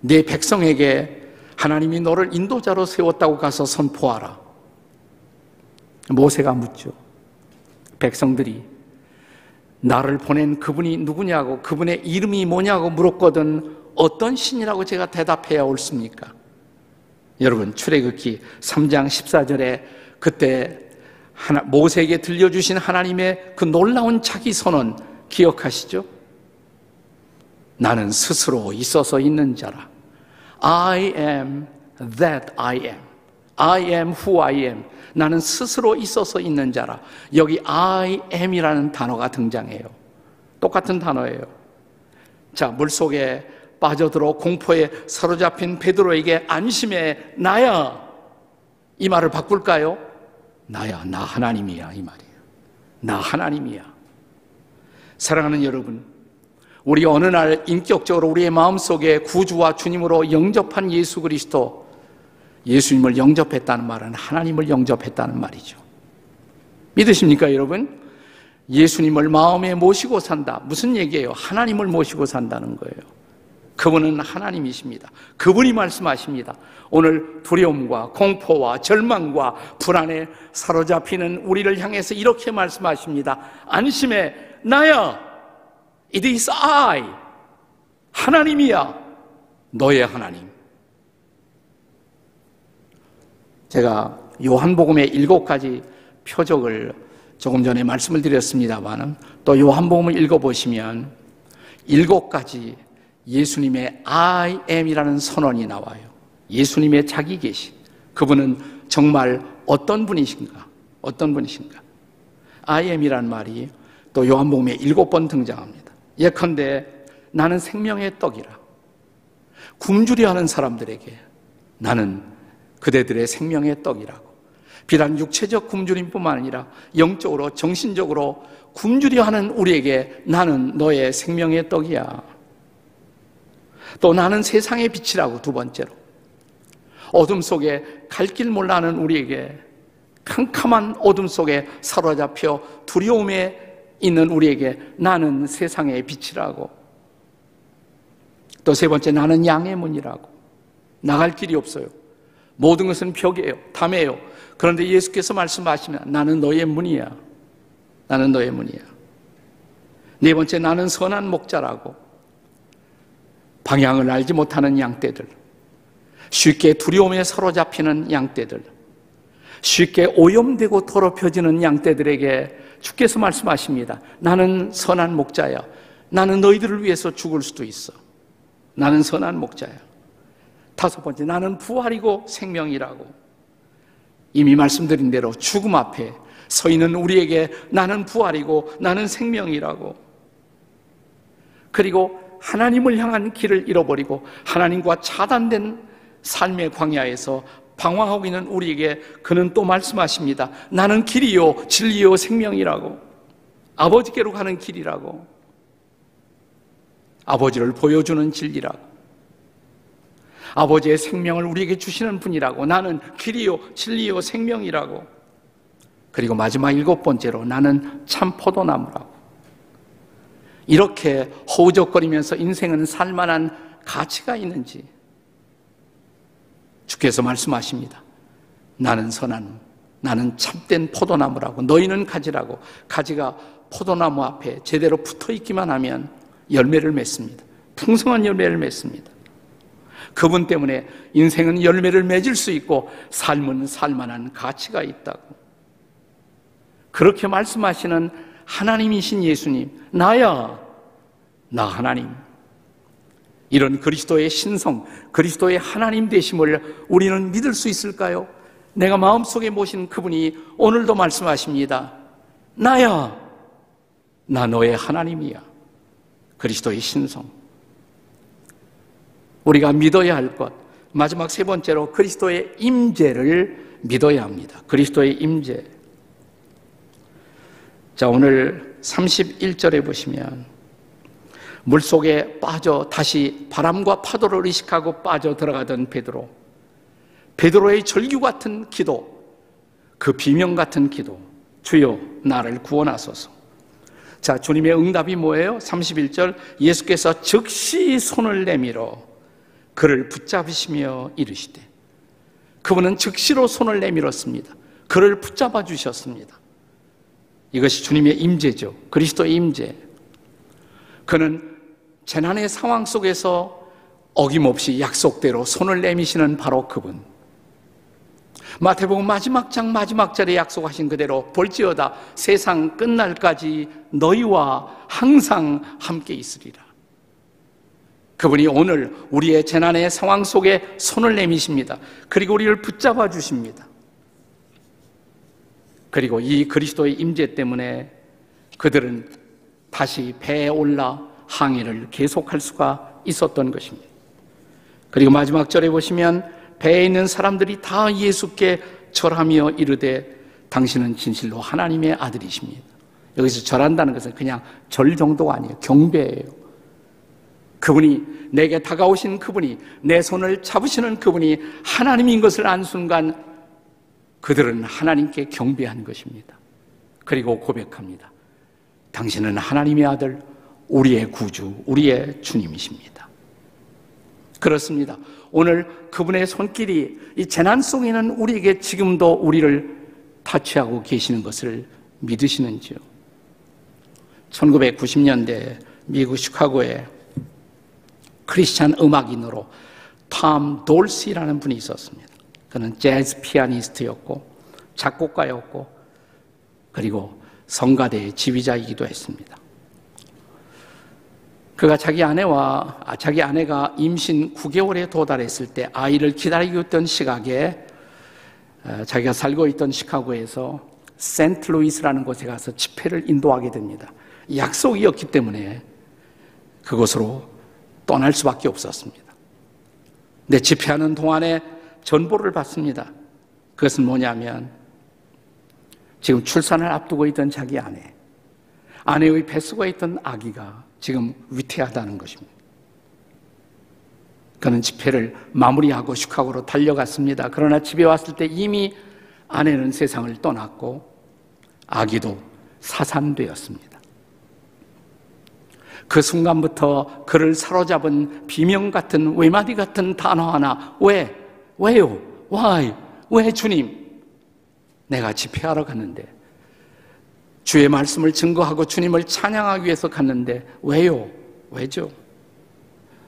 Speaker 4: 네 백성에게 하나님이 너를 인도자로 세웠다고 가서 선포하라. 모세가 묻죠. 백성들이 나를 보낸 그분이 누구냐고, 그분의 이름이 뭐냐고 물었거든 어떤 신이라고 제가 대답해야 옳습니까? 여러분, 출애굽기 3장 14절에 그때 모세에게 들려주신 하나님의 그 놀라운 자기 선언 기억하시죠? 나는 스스로 있어서 있는 자라. I am that I am. I am who I am. 나는 스스로 있어서 있는 자라. 여기 I am이라는 단어가 등장해요. 똑같은 단어예요. 자, 물속에 빠져들어 공포에 사로잡힌 베드로에게 안심해 나야, 이 말을 바꿀까요? 나야, 나 하나님이야, 이 말이에요. 나 하나님이야. 사랑하는 여러분, 우리 어느 날 인격적으로 우리의 마음속에 구주와 주님으로 영접한 예수 그리스도, 예수님을 영접했다는 말은 하나님을 영접했다는 말이죠. 믿으십니까, 여러분? 예수님을 마음에 모시고 산다. 무슨 얘기예요? 하나님을 모시고 산다는 거예요. 그분은 하나님이십니다. 그분이 말씀하십니다. 오늘 두려움과 공포와 절망과 불안에 사로잡히는 우리를 향해서 이렇게 말씀하십니다. 안심해, 나야. It is I. 하나님이야. 너의 하나님. 제가 요한복음의 7가지 표적을 조금 전에 말씀을 드렸습니다만, 또 요한복음을 읽어보시면 7가지 예수님의 I am이라는 선언이 나와요. 예수님의 자기 계시. 그분은 정말 어떤 분이신가? 어떤 분이신가? I am이라는 말이 또 요한복음에 7번 등장합니다. 예컨대 나는 생명의 떡이라. 굶주려 하는 사람들에게 나는 그대들의 생명의 떡이라고. 비단 육체적 굶주림뿐만 아니라 영적으로, 정신적으로 굶주려 하는 우리에게 나는 너의 생명의 떡이야. 또 나는 세상의 빛이라고. 두 번째로, 어둠 속에 갈 길 몰라 하는 우리에게, 캄캄한 어둠 속에 사로잡혀 두려움에 있는 우리에게 나는 세상의 빛이라고. 또 세 번째, 나는 양의 문이라고. 나갈 길이 없어요. 모든 것은 벽이에요, 담이에요. 그런데 예수께서 말씀하시면 나는 너의 문이야. 나는 너의 문이야. 네 번째, 나는 선한 목자라고. 방향을 알지 못하는 양떼들, 쉽게 두려움에 사로잡히는 양떼들, 쉽게 오염되고 더럽혀지는 양떼들에게 주께서 말씀하십니다. 나는 선한 목자야. 나는 너희들을 위해서 죽을 수도 있어. 나는 선한 목자야. 다섯 번째, 나는 부활이고 생명이라고. 이미 말씀드린 대로 죽음 앞에 서 있는 우리에게 나는 부활이고 나는 생명이라고. 그리고 하나님을 향한 길을 잃어버리고 하나님과 차단된 삶의 광야에서 방황하고 있는 우리에게 그는 또 말씀하십니다. 나는 길이요 진리요 생명이라고. 아버지께로 가는 길이라고. 아버지를 보여주는 진리라고. 아버지의 생명을 우리에게 주시는 분이라고. 나는 길이요 진리요 생명이라고. 그리고 마지막 7번째로 나는 참 포도나무라고. 이렇게 허우적거리면서 인생은 살만한 가치가 있는지 주께서 말씀하십니다. 나는 선한, 나는 참된 포도나무라고. 너희는 가지라고. 가지가 포도나무 앞에 제대로 붙어있기만 하면 열매를 맺습니다. 풍성한 열매를 맺습니다. 그분 때문에 인생은 열매를 맺을 수 있고 삶은 살만한 가치가 있다고. 그렇게 말씀하시는 하나님이신 예수님, 나야, 나 하나님. 이런 그리스도의 신성, 그리스도의 하나님 되심을 우리는 믿을 수 있을까요? 내가 마음속에 모신 그분이 오늘도 말씀하십니다. 나야, 나 너의 하나님이야. 그리스도의 신성. 우리가 믿어야 할 것, 마지막 세 번째로 그리스도의 임재를 믿어야 합니다. 그리스도의 임재. 자, 오늘 31절에 보시면 물속에 빠져 다시 바람과 파도를 의식하고 빠져 들어가던 베드로, 베드로의 절규 같은 기도, 그 비명 같은 기도, 주여 나를 구원하소서. 자, 주님의 응답이 뭐예요? 31절, 예수께서 즉시 손을 내밀어 그를 붙잡으시며 이르시되, 그분은 즉시로 손을 내밀었습니다. 그를 붙잡아 주셨습니다. 이것이 주님의 임재죠. 그리스도의 임재. 그는 재난의 상황 속에서 어김없이 약속대로 손을 내미시는 바로 그분. 마태복음 마지막 장 마지막 절에 약속하신 그대로 볼지어다 세상 끝날까지 너희와 항상 함께 있으리라. 그분이 오늘 우리의 재난의 상황 속에 손을 내미십니다. 그리고 우리를 붙잡아 주십니다. 그리고 이 그리스도의 임재 때문에 그들은 다시 배에 올라 항해를 계속할 수가 있었던 것입니다. 그리고 마지막 절에 보시면 배에 있는 사람들이 다 예수께 절하며 이르되 당신은 진실로 하나님의 아들이십니다. 여기서 절한다는 것은 그냥 절 정도가 아니에요. 경배예요. 그분이, 내게 다가오신 그분이, 내 손을 잡으시는 그분이 하나님인 것을 안 순간 그들은 하나님께 경배한 것입니다. 그리고 고백합니다. 당신은 하나님의 아들, 우리의 구주, 우리의 주님이십니다. 그렇습니다. 오늘 그분의 손길이 이 재난 속에는 우리에게 지금도 우리를 타치하고 계시는 것을 믿으시는지요? 1990년대 미국 시카고에 크리스찬 음악인으로 톰 돌시라는 분이 있었습니다. 그는 재즈 피아니스트였고 작곡가였고 그리고 성가대의 지휘자이기도 했습니다. 그가 자기 아내가 임신 9개월에 도달했을 때 아이를 기다리고 있던 시각에 자기가 살고 있던 시카고에서 세인트루이스라는 곳에 가서 집회를 인도하게 됩니다. 약속이었기 때문에 그곳으로 떠날 수밖에 없었습니다. 근데 집회하는 동안에 전보를 받습니다. 그것은 뭐냐면 지금 출산을 앞두고 있던 자기 아내의 뱃속에 있던 아기가 지금 위태하다는 것입니다. 그는 집회를 마무리하고 시카고로 달려갔습니다. 그러나 집에 왔을 때 이미 아내는 세상을 떠났고 아기도 사산되었습니다. 그 순간부터 그를 사로잡은 비명 같은 외마디 같은 단어 하나, 왜요? Why? 왜 주님? 내가 집회하러 갔는데 주의 말씀을 증거하고 주님을 찬양하기 위해서 갔는데 왜요? 왜죠?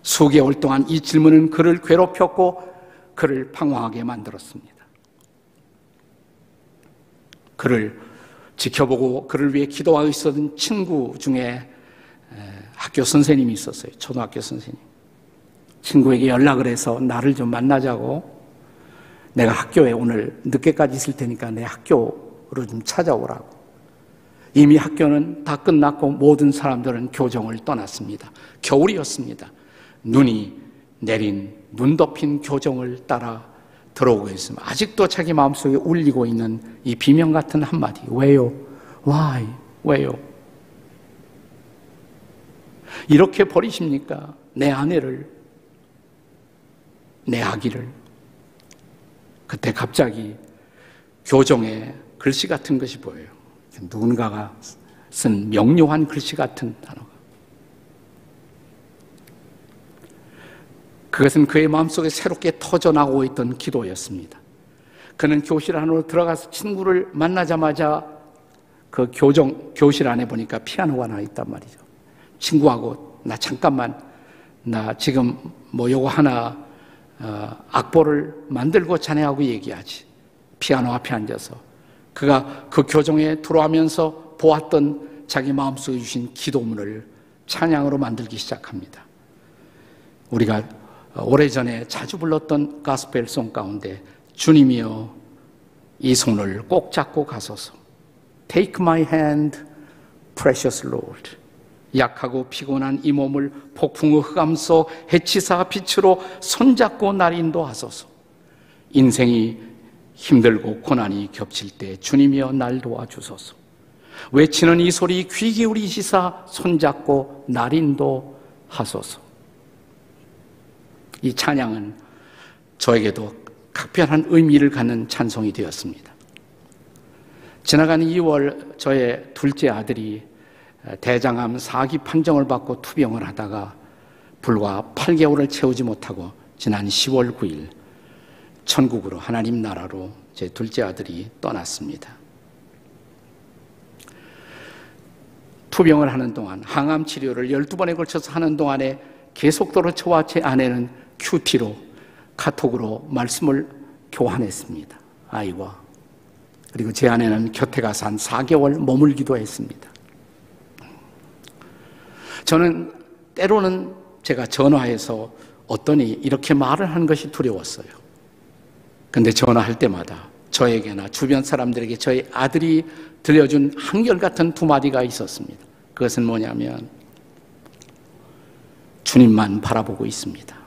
Speaker 4: 수개월 동안 이 질문은 그를 괴롭혔고 그를 방황하게 만들었습니다. 그를 지켜보고 그를 위해 기도하고 있었던 친구 중에 학교 선생님이 있었어요. 초등학교 선생님. 친구에게 연락을 해서 나를 좀 만나자고, 내가 학교에 오늘 늦게까지 있을 테니까 내 학교로 좀 찾아오라고. 이미 학교는 다 끝났고 모든 사람들은 교정을 떠났습니다. 겨울이었습니다. 눈이 내린 눈 덮인 교정을 따라 들어오고 있습니다. 아직도 자기 마음속에 울리고 있는 이 비명 같은 한마디, 왜요? Why? 왜요? 이렇게 버리십니까? 내 아내를, 내 아기를. 그때 갑자기 교정에 글씨 같은 것이 보여요. 누군가가 쓴 명료한 글씨 같은 단어가. 그것은 그의 마음속에 새롭게 터져나오고 있던 기도였습니다. 그는 교실 안으로 들어가서 친구를 만나자마자 그 교실 안에 보니까 피아노가 나 있단 말이죠. 친구하고 나 지금 뭐 요거 하나 악보를 만들고 자네하고 얘기하지. 피아노 앞에 앉아서 그가 그 교정에 들어오면서 보았던 자기 마음속에 주신 기도문을 찬양으로 만들기 시작합니다. 우리가 오래전에 자주 불렀던 가스펠송 가운데 주님이여 이 손을 꼭 잡고 가소서. Take my hand, precious Lord. 약하고 피곤한 이 몸을 폭풍의 흑암 속 해치사 빛으로 손잡고 날 인도하소서. 인생이 힘들고 고난이 겹칠 때 주님이여 날 도와주소서. 외치는 이 소리 귀 기울이시사 손잡고 날 인도하소서. 이 찬양은 저에게도 각별한 의미를 갖는 찬송이 되었습니다. 지나간 2월 저의 둘째 아들이 대장암 4기 판정을 받고 투병을 하다가 불과 8개월을 채우지 못하고 지난 10월 9일 천국으로, 하나님 나라로 제 둘째 아들이 떠났습니다. 투병을 하는 동안, 항암 치료를 12번에 걸쳐서 하는 동안에 계속적으로 저와 제 아내는 큐티로, 카톡으로 말씀을 교환했습니다. 아이와. 그리고 제 아내는 곁에 가서 한 4개월 머물기도 했습니다. 저는 때로는 제가 전화해서 어떠니 이렇게 말을 하는 것이 두려웠어요. 근데 전화할 때마다 저에게나 주변 사람들에게 저희 아들이 들려준 한결같은 두 마디가 있었습니다. 그것은 뭐냐면, 주님만 바라보고 있습니다.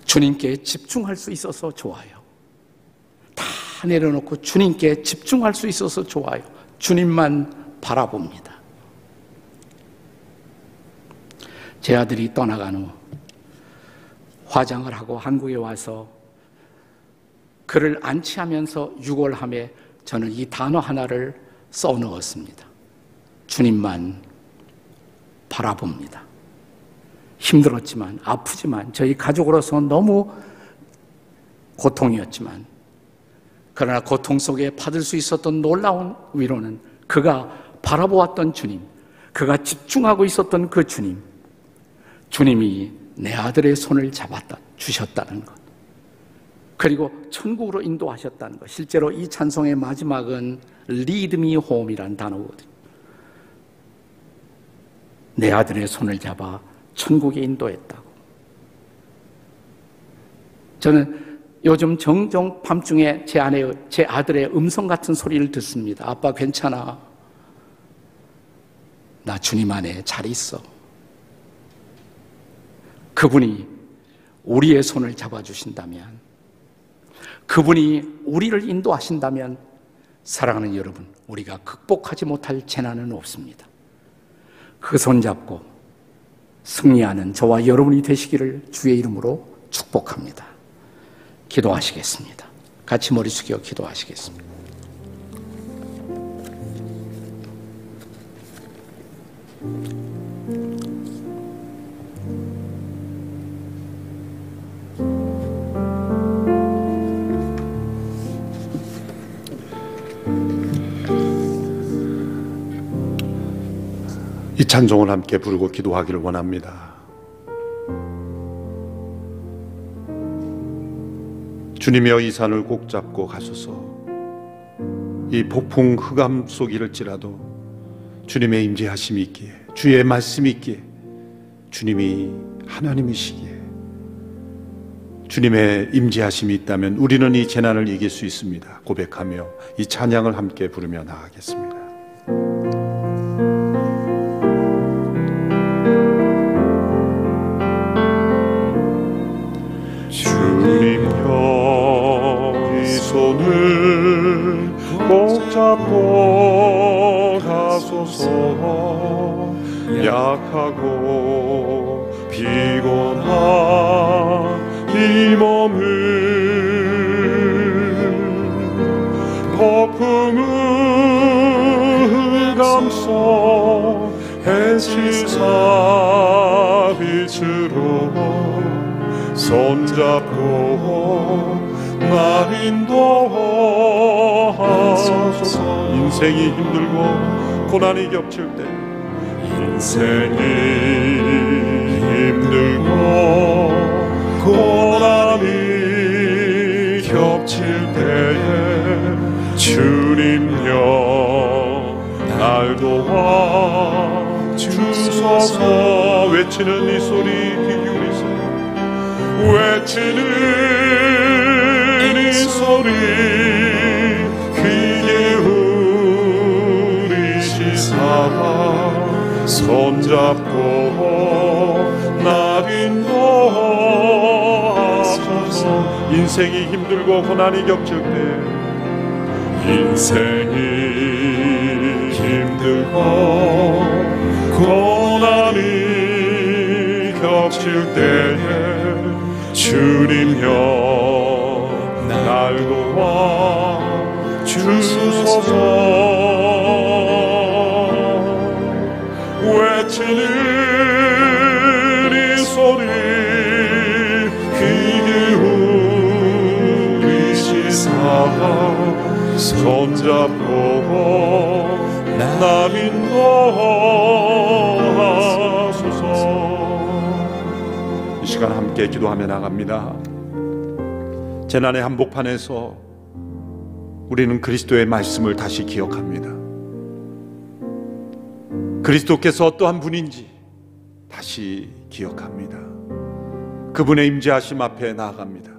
Speaker 4: 주님께 집중할 수 있어서 좋아요. 다 내려놓고 주님께 집중할 수 있어서 좋아요. 주님만 바라봅니다. 제 아들이 떠나간 후 화장을 하고 한국에 와서 그를 안치하면서 유골함에 저는 이 단어 하나를 써넣었습니다. 주님만 바라봅니다. 힘들었지만, 아프지만, 저희 가족으로서 너무 고통이었지만, 그러나 고통 속에 받을 수 있었던 놀라운 위로는 그가 바라보았던 주님, 그가 집중하고 있었던 그 주님, 주님이 내 아들의 손을 잡았다, 주셨다는 것, 그리고 천국으로 인도하셨다는 것. 실제로 이 찬송의 마지막은 Lead me home이라는 단어거든요. 내 아들의 손을 잡아 천국에 인도했다고. 저는 요즘 종종 밤중에 제 아들의 음성 같은 소리를 듣습니다. 아빠 괜찮아. 나 주님 안에 잘 있어. 그분이 우리의 손을 잡아주신다면, 그분이 우리를 인도하신다면, 사랑하는 여러분, 우리가 극복하지 못할 재난은 없습니다. 그 손 잡고 승리하는 저와 여러분이 되시기를 주의 이름으로 축복합니다. 기도하시겠습니다. 같이 머리 숙여 기도하시겠습니다.
Speaker 3: 이 찬송을 함께 부르고 기도하기를 원합니다. 주님이여 이 산을 꼭 잡고 가소서. 이 폭풍 흑암 속일지라도 주님의 임재하심이 있기에, 주의 말씀이 있기에, 주님이 하나님이시기에, 주님의 임재하심이 있다면 우리는 이 재난을 이길 수 있습니다. 고백하며 이 찬양을 함께 부르며 나아가겠습니다. 손을 꼭 잡고 가소서. 약하고 피곤한 이 몸을 폭풍 흑암 속 햇빛사 빛으로 손잡고 날 인도하소서. 인생이 힘들고 고난이 겹칠 때, 인생이 힘들고 고난이 겹칠 때에 주님여 날 도와 주소서. 외치는 이 소리 귀 기울이세요. 외치는 이 소리 귀 기울이시사 손잡고 날 인도하소서. 인생이 힘들고 고난이 겹칠 때, 인생이 힘들고 고난이 겹칠 때에 주님여 알고 주소서. 외치는 이 소리 귀 기울이시사 손잡고 나 인도하소서. 이 시간 함께 기도하며 나갑니다. 재난의 한복판에서 우리는 그리스도의 말씀을 다시 기억합니다. 그리스도께서 어떠한 분인지 다시 기억합니다. 그분의 임재하심 앞에 나아갑니다.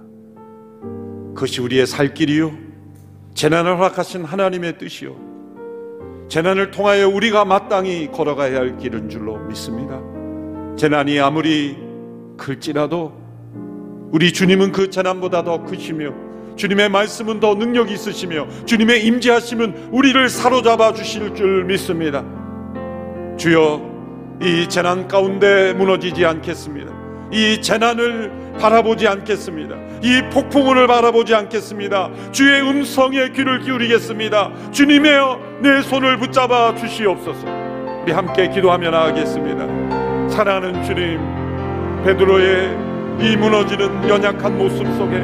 Speaker 3: 그것이 우리의 살 길이요, 재난을 허락하신 하나님의 뜻이요, 재난을 통하여 우리가 마땅히 걸어가야 할 길인 줄로 믿습니다. 재난이 아무리 클지라도 우리 주님은 그 재난보다 더 크시며, 주님의 말씀은 더 능력이 있으시며, 주님의 임재하심은 우리를 사로잡아 주실 줄 믿습니다. 주여, 이 재난 가운데 무너지지 않겠습니다. 이 재난을 바라보지 않겠습니다. 이 폭풍우를 바라보지 않겠습니다. 주의 음성에 귀를 기울이겠습니다. 주님이여, 내 손을 붙잡아 주시옵소서. 우리 함께 기도하며 나가겠습니다. 사랑하는 주님, 베드로의 이 무너지는 연약한 모습 속에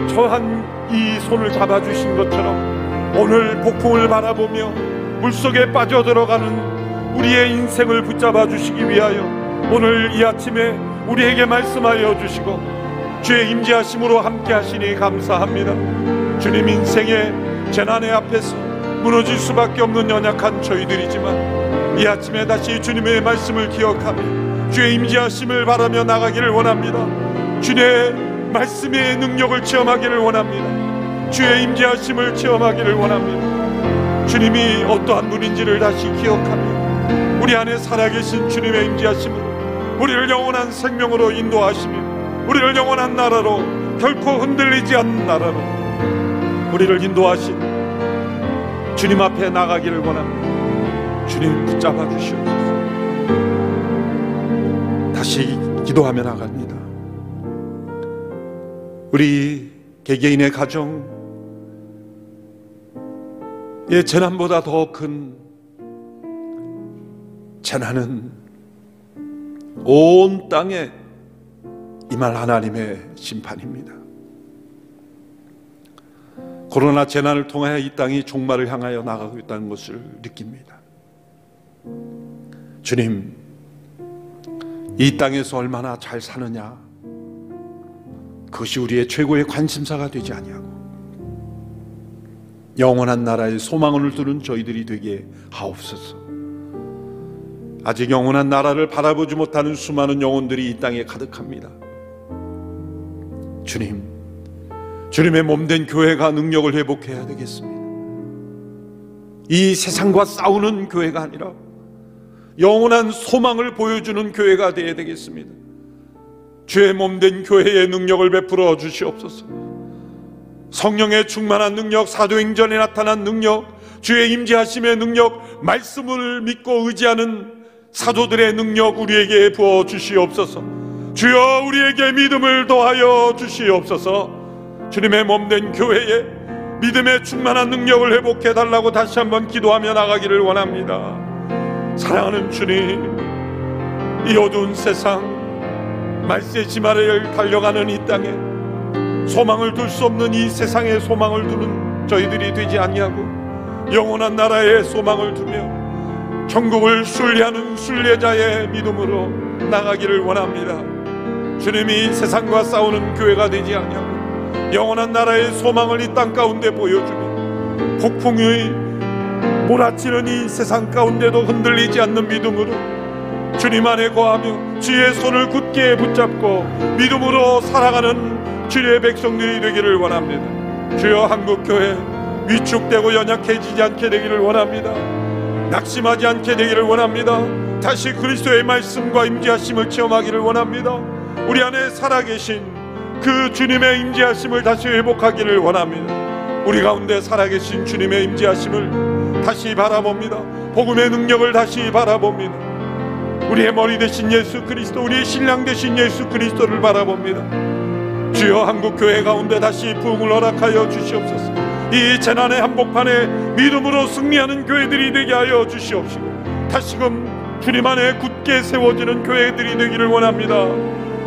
Speaker 3: 저한 이 손을 잡아주신 것처럼 오늘 폭풍을 바라보며 물속에 빠져들어가는 우리의 인생을 붙잡아 주시기 위하여 오늘 이 아침에 우리에게 말씀하여 주시고 주의 임재하심으로 함께 하시니 감사합니다. 주님, 인생의 재난의 앞에서 무너질 수밖에 없는 연약한 저희들이지만 이 아침에 다시 주님의 말씀을 기억하며 주의 임재하심을 바라며 나가기를 원합니다. 주의 말씀의 능력을 체험하기를 원합니다. 주의 임재하심을 체험하기를 원합니다. 주님이 어떠한 분인지를 다시 기억하며 우리 안에 살아계신 주님의 임재하심으로 우리를 영원한 생명으로 인도하시며 우리를 영원한 나라로, 결코 흔들리지 않는 나라로 우리를 인도하신 주님 앞에 나가기를 원합니다. 주님 붙잡아 주시옵소서. 다시 기도하며 나갑니다. 우리 개개인의 가정의 재난보다 더 큰 재난은 온 땅에 임할 하나님의 심판입니다. 코로나 재난을 통하여 이 땅이 종말을 향하여 나가고 있다는 것을 느낍니다. 주님, 이 땅에서 얼마나 잘 사느냐, 그것이 우리의 최고의 관심사가 되지 아니하고 영원한 나라의 소망을 두는 저희들이 되게 하옵소서. 아직 영원한 나라를 바라보지 못하는 수많은 영혼들이 이 땅에 가득합니다. 주님, 주님의 몸된 교회가 능력을 회복해야 되겠습니다. 이 세상과 싸우는 교회가 아니라 영원한 소망을 보여주는 교회가 되어야 되겠습니다. 주의 몸된 교회의 능력을 베풀어 주시옵소서. 성령의 충만한 능력, 사도행전에 나타난 능력, 주의 임재하심의 능력, 말씀을 믿고 의지하는 사도들의 능력 우리에게 부어 주시옵소서. 주여, 우리에게 믿음을 더하여 주시옵소서. 주님의 몸된 교회에 믿음의 충만한 능력을 회복해 달라고 다시 한번 기도하며 나가기를 원합니다. 사랑하는 주님, 이 어두운 세상, 말세 지마를 달려가는 이 땅에 소망을 둘 수 없는 이 세상에 소망을 두는 저희들이 되지 아니하고 영원한 나라에 소망을 두며 천국을 순례하는 순례자의 믿음으로 나가기를 원합니다. 주님이 세상과 싸우는 교회가 되지 아니하고 영원한 나라의 소망을 이 땅 가운데 보여주며 폭풍이 몰아치는 이 세상 가운데도 흔들리지 않는 믿음으로 주님 안에 거하며 주의 손을 굳게 붙잡고 믿음으로 살아가는 주의 백성들이 되기를 원합니다. 주여, 한국교회 위축되고 연약해지지 않게 되기를 원합니다. 낙심하지 않게 되기를 원합니다. 다시 그리스도의 말씀과 임재하심을 체험하기를 원합니다. 우리 안에 살아계신 그 주님의 임재하심을 다시 회복하기를 원합니다. 우리 가운데 살아계신 주님의 임재하심을 다시 바라봅니다. 복음의 능력을 다시 바라봅니다. 우리의 머리 되신 예수 그리스도, 우리의 신랑 되신 예수 그리스도를 바라봅니다. 주여 한국교회 가운데 다시 부흥을 허락하여 주시옵소서. 이 재난의 한복판에 믿음으로 승리하는 교회들이 되게 하여 주시옵시고 다시금 주님 안에 굳게 세워지는 교회들이 되기를 원합니다.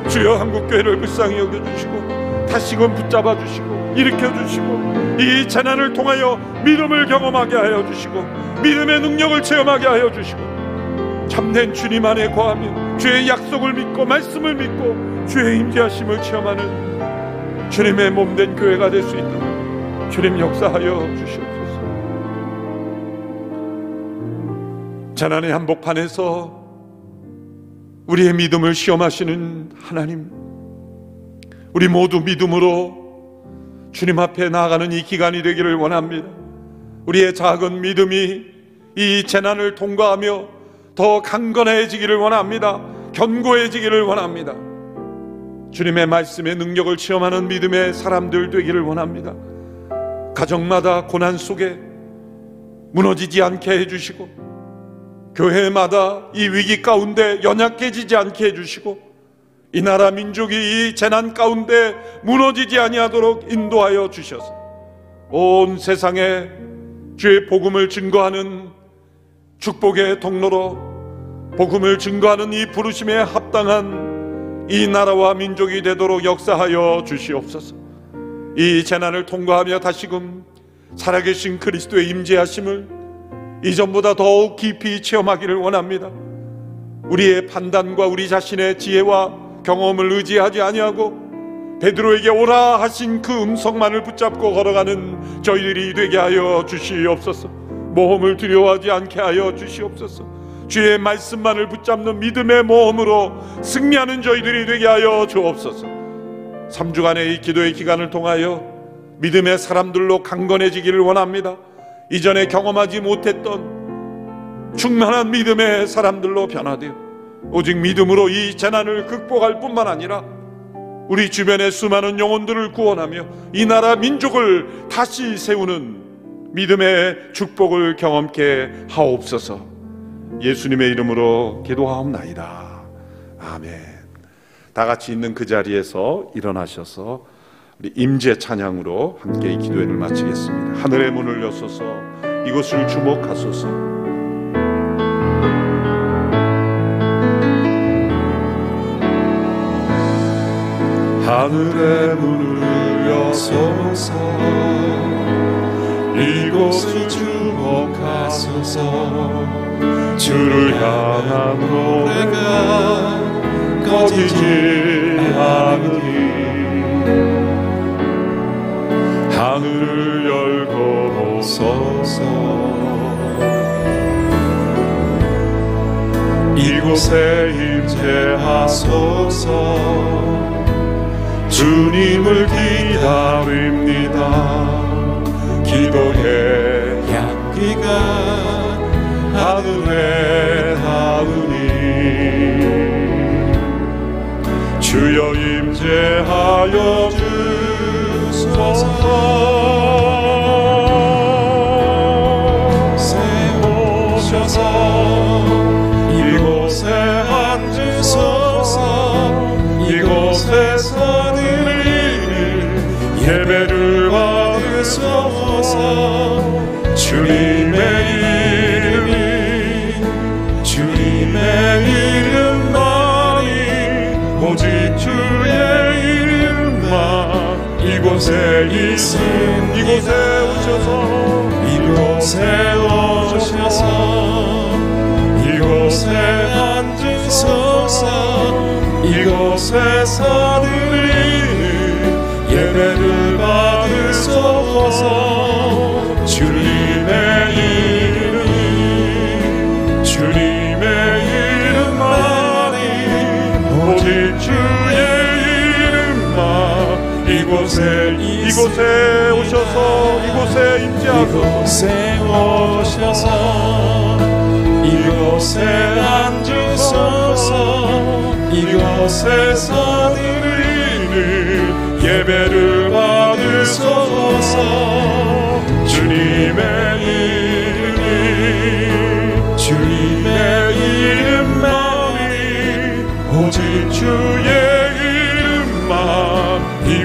Speaker 3: 주여 한국교회를 불쌍히 여겨주시고 다시금 붙잡아 주시고 일으켜 주시고 이 재난을 통하여 믿음을 경험하게 하여 주시고 믿음의 능력을 체험하게 하여 주시고 참된 주님 안에 거하며 주의 약속을 믿고 말씀을 믿고 주의 임재하심을 체험하는 주님의 몸된 교회가 될 수 있도록 주님 역사하여 주시옵소서. 재난의 한복판에서 우리의 믿음을 시험하시는 하나님, 우리 모두 믿음으로 주님 앞에 나아가는 이 기간이 되기를 원합니다. 우리의 작은 믿음이 이 재난을 통과하며 더 강건해지기를 원합니다. 견고해지기를 원합니다. 주님의 말씀의 능력을 체험하는 믿음의 사람들 되기를 원합니다. 가정마다 고난 속에 무너지지 않게 해주시고 교회마다 이 위기 가운데 연약해지지 않게 해주시고 이 나라 민족이 이 재난 가운데 무너지지 아니하도록 인도하여 주셔서 온 세상에 주의 복음을 증거하는 축복의 통로로 복음을 증거하는 이 부르심에 합당한 이 나라와 민족이 되도록 역사하여 주시옵소서. 이 재난을 통과하며 다시금 살아계신 그리스도의 임재하심을 이전보다 더욱 깊이 체험하기를 원합니다. 우리의 판단과 우리 자신의 지혜와 경험을 의지하지 아니하고 베드로에게 오라 하신 그 음성만을 붙잡고 걸어가는 저희들이 되게 하여 주시옵소서. 모험을 두려워하지 않게 하여 주시옵소서. 주의 말씀만을 붙잡는 믿음의 모험으로 승리하는 저희들이 되게 하여 주옵소서. 3주간의 이 기도의 기간을 통하여 믿음의 사람들로 강건해지기를 원합니다. 이전에 경험하지 못했던 충만한 믿음의 사람들로 변화되어 오직 믿음으로 이 재난을 극복할 뿐만 아니라 우리 주변의 수많은 영혼들을 구원하며 이 나라 민족을 다시 세우는 믿음의 축복을 경험케 하옵소서. 예수님의 이름으로 기도하옵나이다. 아멘. 다 같이 있는 그 자리에서 일어나셔서 우리 임재 찬양으로 함께 이 기도회를 마치겠습니다. 하늘의 문을 여소서 이곳을 주목하소서.
Speaker 2: 하늘의 문을 여소서 이곳을 주목하소서. 주를 향한 노래가 꺼지지 않으니 하늘을 열고 보소서. 이곳에 임재하소서. 주님을 기다립니다. 기도의 향기가 하늘에 닿으니 주여 임재하여 주소서. 세우셔서 이곳에 앉으소서. 이곳에서 드리는 예배를 받으소서. 주님의 이름만이 오직 주의 이름만 이곳에 있음. 이곳에 오셔서 이곳에 오셔서 이곳에 앉으소서. 이곳에서 드리는 예배를 받으소서. 주님의 오직 주의 이름만 이곳에 오셔서 이곳에 임재하소서. 이곳에 앉으소서. 이곳에서 드리는 예배를 받으소서. 주님의 이름만이 오직 주의 이름만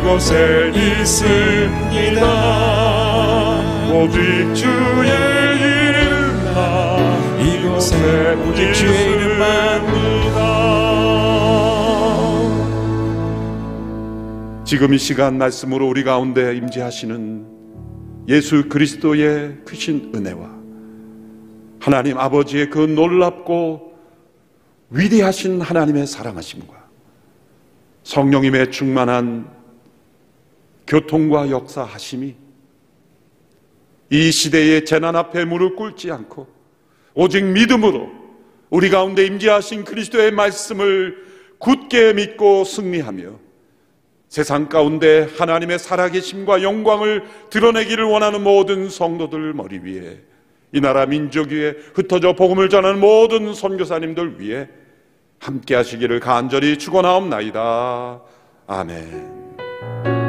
Speaker 2: 이곳에 있습니다. 오직 주의 이름만 이곳에 오직 주의 이름만입니다.
Speaker 3: 지금 이 시간 말씀으로 우리 가운데 임재하시는 예수 그리스도의 크신 은혜와 하나님 아버지의 그 놀랍고 위대하신 하나님의 사랑하심과 성령님의 충만한 교통과 역사하심이 이 시대의 재난 앞에 무릎 꿇지 않고 오직 믿음으로 우리 가운데 임재하신 그리스도의 말씀을 굳게 믿고 승리하며 세상 가운데 하나님의 살아계심과 영광을 드러내기를 원하는 모든 성도들 머리 위에, 이 나라 민족 위에, 흩어져 복음을 전하는 모든 선교사님들 위에 함께 하시기를 간절히 축원하옵나이다. 아멘.